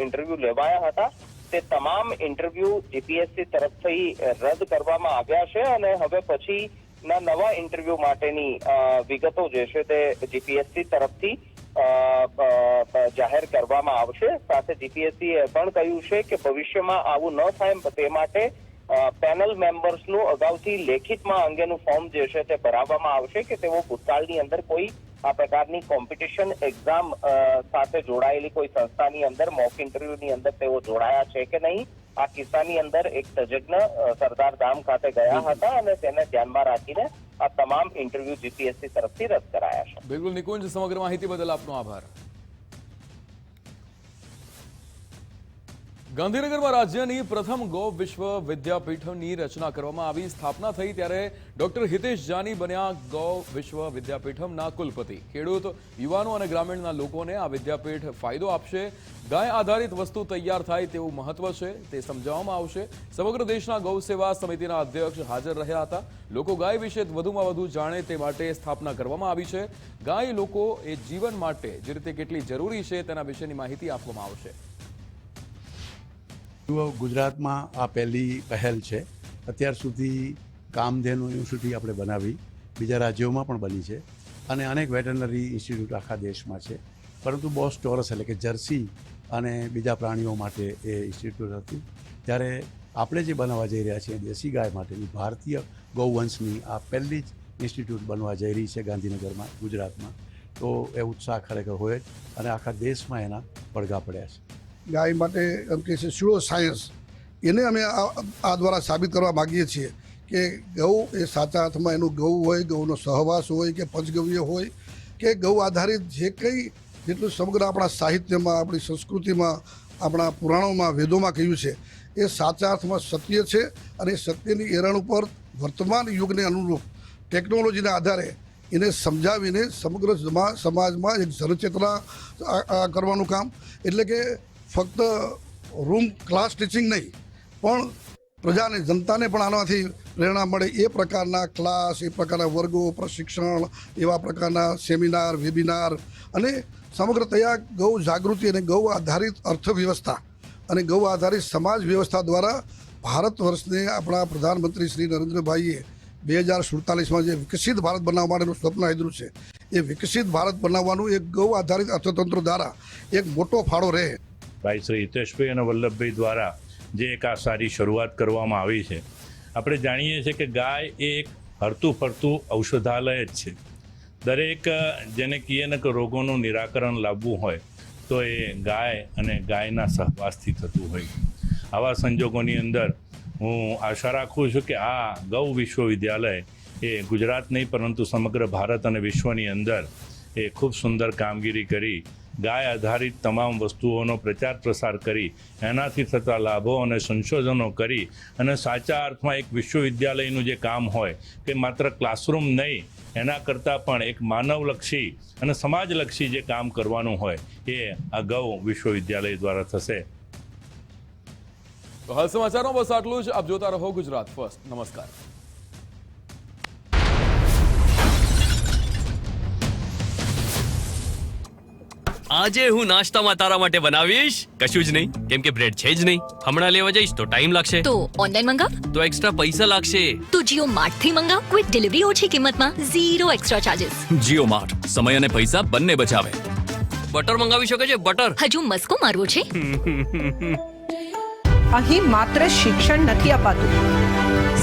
ઇન્ટરવ્યુ લેવાયા હતા તે તમામ ઇન્ટરવ્યુ જીપીએસસી તરફથી રદ કરવામાં આવ્યા છે અને હવે પછીના નવા ઇન્ટરવ્યુ માટેની વિગતો જે છે તે જીપીએસસી તરફથી જાહેર કરવામાં આવશે. સાથે જીપીએસસી એ પણ કહ્યું છે કે ભવિષ્યમાં આવું ન થાય તે માટે પેનલ મેમ્બર્સનું અગાઉથી લેખિતમાં અંગેનું ફોર્મ જે છે તે ભરાવવામાં આવશે કે તેઓ ભૂતકાળની અંદર કોઈ આ પ્રકારની કોમ્પિટિશન એક્ઝામ સાથે જોડાયેલી કોઈ સંસ્થાની અંદર મોક ઇન્ટરવ્યુની અંદર તેઓ જોડાયા છે કે નહીં. આ કિસ્સાની અંદર એક તજજ્ઞ સરદાર ધામ ખાતે ગયા હતા અને તેને ધ્યાનમાં રાખીને આ તમામ ઇન્ટરવ્યુ જીપીએસસી તરફથી રદ કરાયા છે. બિલકુલ નિકુંજ, સમગ્ર માહિતી બદલ આપનો આભાર. ગાંધીનગરમાં રાજ્યની પ્રથમ ગૌ વિશ્વ વિદ્યાપીઠની રચના કરવામાં આવી. સ્થાપના થઈ ત્યારે ડોક્ટર હિતેશ જાની બન્યા ગૌ વિશ્વ વિદ્યાપીઠમના કુલપતિ. ખેડૂત, યુવાનો અને ગ્રામીણના લોકોને આ વિદ્યાપીઠ ફાયદો આપશે. ગાય આધારિત વસ્તુ તૈયાર થાય તેવું મહત્વ છે તે સમજાવવામાં આવશે. સમગ્ર દેશના ગૌ સેવા સમિતિના અધ્યક્ષ હાજર રહ્યા હતા. લોકો ગાય વિશે વધુમાં વધુ જાણે તે માટે સ્થાપના કરવામાં આવી છે. ગાય લોકો એ જીવન માટે જે રીતે કેટલી જરૂરી છે તેના વિશેની માહિતી આપવામાં આવશે. ગુજરાતમાં આ પહેલી પહેલ છે. અત્યાર સુધી કામધેનુ યુનિવર્સિટી આપણે બનાવી, બીજા રાજ્યોમાં પણ બની છે અને અનેક વેટરનરી ઇન્સ્ટિટ્યૂટ આખા દેશમાં છે. પરંતુ બોસ ટોરસ એટલે કે જર્સી અને બીજા પ્રાણીઓ માટે એ ઇન્સ્ટિટ્યૂટ હતી. ત્યારે આપણે જે બનાવવા જઈ રહ્યા છીએ દેશી ગાય માટેની ભારતીય ગૌવંશની આ પહેલી જ ઇન્સ્ટિટ્યૂટ બનવા જઈ રહી છે ગાંધીનગરમાં, ગુજરાતમાં. તો એ ઉત્સાહ ખરેખર હોય જ અને આખા દેશમાં એના પડઘા પડ્યા છે. ગાય માટે એમ કે છે સ્યુડો સાયન્સ, એને અમે આ દ્વારા સાબિત કરવા માગીએ છીએ કે ગૌ એ સાચા અર્થમાં એનું ગૌ હોય, ગૌનો સહવાસ હોય કે પંચગવ્ય હોય કે ગૌ આધારિત જે કંઈ જેટલું સમગ્ર આપણા સાહિત્યમાં, આપણી સંસ્કૃતિમાં, આપણા પુરાણોમાં, વેદોમાં કહ્યું છે એ સાચા અર્થમાં સત્ય છે. અને સત્યની એરણ ઉપર વર્તમાન યુગને અનુરૂપ ટેકનોલોજીના આધારે એને સમજાવીને સમગ્ર સમાજમાં એક જનચેતના કરવાનું કામ. એટલે કે ફક્ત રૂમ ક્લાસ ટીચિંગ નહીં પણ પ્રજાને, જનતાને પણ આનાથી પ્રેરણા મળે એ પ્રકારના ક્લાસ, એ પ્રકારના વર્ગો, પ્રશિક્ષણ, એવા પ્રકારના સેમિનાર, વેબિનાર અને સમગ્ર તૈયાર ગૌ જાગૃતિ અને ગૌ આધારિત અર્થવ્યવસ્થા અને ગૌ આધારિત સમાજ વ્યવસ્થા દ્વારા ભારત વર્ષને આપણા પ્રધાનમંત્રી શ્રી નરેન્દ્રભાઈએ 2047માં જે વિકસિત ભારત બનાવવા માટેનું સ્વપ્ન આદર્યું છે એ વિકસિત ભારત બનાવવાનું એક ગૌ આધારિત અર્થતંત્ર દ્વારા એક મોટો ફાળો રહે. ભાઈ શ્રી હિતેશભાઈ અને વલ્લભભાઈ દ્વારા જે એક આ સારી શરૂઆત કરવામાં આવી છે. આપણે જાણીએ છીએ કે ગાય એ એક હરતું ફરતું ઔષધાલય જ છે. દરેક જેને કહીએ ને કે રોગોનું નિરાકરણ લાવવું હોય તો એ ગાય અને ગાયના સહવાસથી થતું હોય. આવા સંજોગોની અંદર હું આશા રાખું છું કે આ ગૌ વિશ્વવિદ્યાલય એ ગુજરાત નહીં પરંતુ સમગ્ર ભારત અને વિશ્વની અંદર એ ખૂબ સુંદર કામગીરી કરી ગાય આધારિત તમામ વસ્તુઓનો પ્રચાર પ્રસાર કરી એનાથી થતા લાભો અને સંશોધનો કરી અને સાચા અર્થમાં એક વિશ્વવિદ્યાલયનું જે કામ હોય કે માત્ર ક્લાસરૂમ નહીં, એના કરતાં પણ એક માનવલક્ષી અને સમાજલક્ષી જે કામ કરવાનું હોય એ આ ગૌ વિશ્વવિદ્યાલય દ્વારા થશે. તો હાલ સમાચારમાં બસ આટલું જ. આપ જોતા રહો ગુજરાત ફર્સ્ટ. નમસ્કાર. આજે હું નાસ્તામાં તારા માટે બનાવીશ કશું જ નહીં, કેમ કે બ્રેડ છે જ નહીં. હમણાં લેવા જઈશ તો ટાઈમ લાગશે. તો ઓનલાઈન મંગાવ તો એક્સ્ટ્રા પૈસા લાગશે. તો જીઓ માર્ટ થી મંગાવ. ક્વિક ડિલિવરી ઓછી કિંમતમાં, ઝીરો એક્સ્ટ્રા ચાર્जेस. જીઓ માર્ટ, સમય અને પૈસા બંને બચાવે. બટર મંગાવી શકે છે? બટર હજુ મસ્કો મારવો છે? અહીં માત્ર શિક્ષણ નથી અપાતું,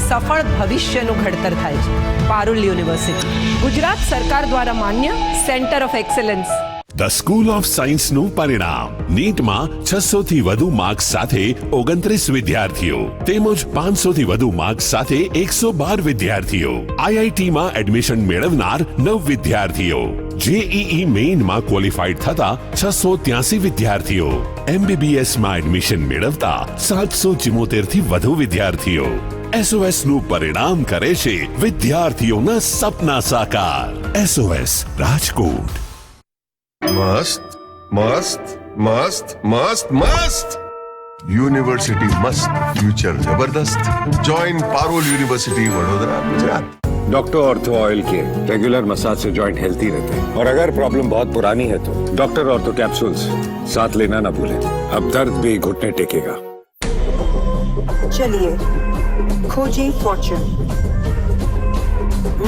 સફળ ભવિષ્યનું ઘડતર થાય છે. પારુલ યુનિવર્સિટી, ગુજરાત સરકાર દ્વારા માન્ય centre of excellence. The school of સાયન્સનું પરિણામ. નીટમાં 600 થી વધુ માર્ક્સ સાથે 29 વિદ્યાર્થીઓ તેમજ 500 થી વધુ માર્ક્સ સાથે 112 વિદ્યાર્થીઓ. IITમાં એડમિશન મેળવનાર 9 વિદ્યાર્થીઓ. જેઈઈ મેઇનમાં ક્વોલિફાઈડ થતા 683 વિદ્યાર્થીઓ, MBBSમાં એડમિશન મેળવતા 774 થી વધુ વિદ્યાર્થીઓ. SOS નું પરિણામ કરે છે વિદ્યાર્થીઓના સપના સાકાર. SOS રાજકોટ. મસ્ત મસ્ત મસ્ત મસ્ત મસ્ત યુનિવર્સિટી મસ્ત, फ्यूचर जबरदस्त. Join Parul university Vadodara, Gujarat. Doctor ortho oil के रेगुलर मसाज से जॉइंट हेल्थी रहते हैं और अगर प्रॉब्लम बहुत पुरानी है तो डॉक्टर ऑर्थो कैप्सूल्स साथ लेना ना भूलें. अब दर्द भी घुटने टेकेगा. चलिए खोजें फॉर्चून.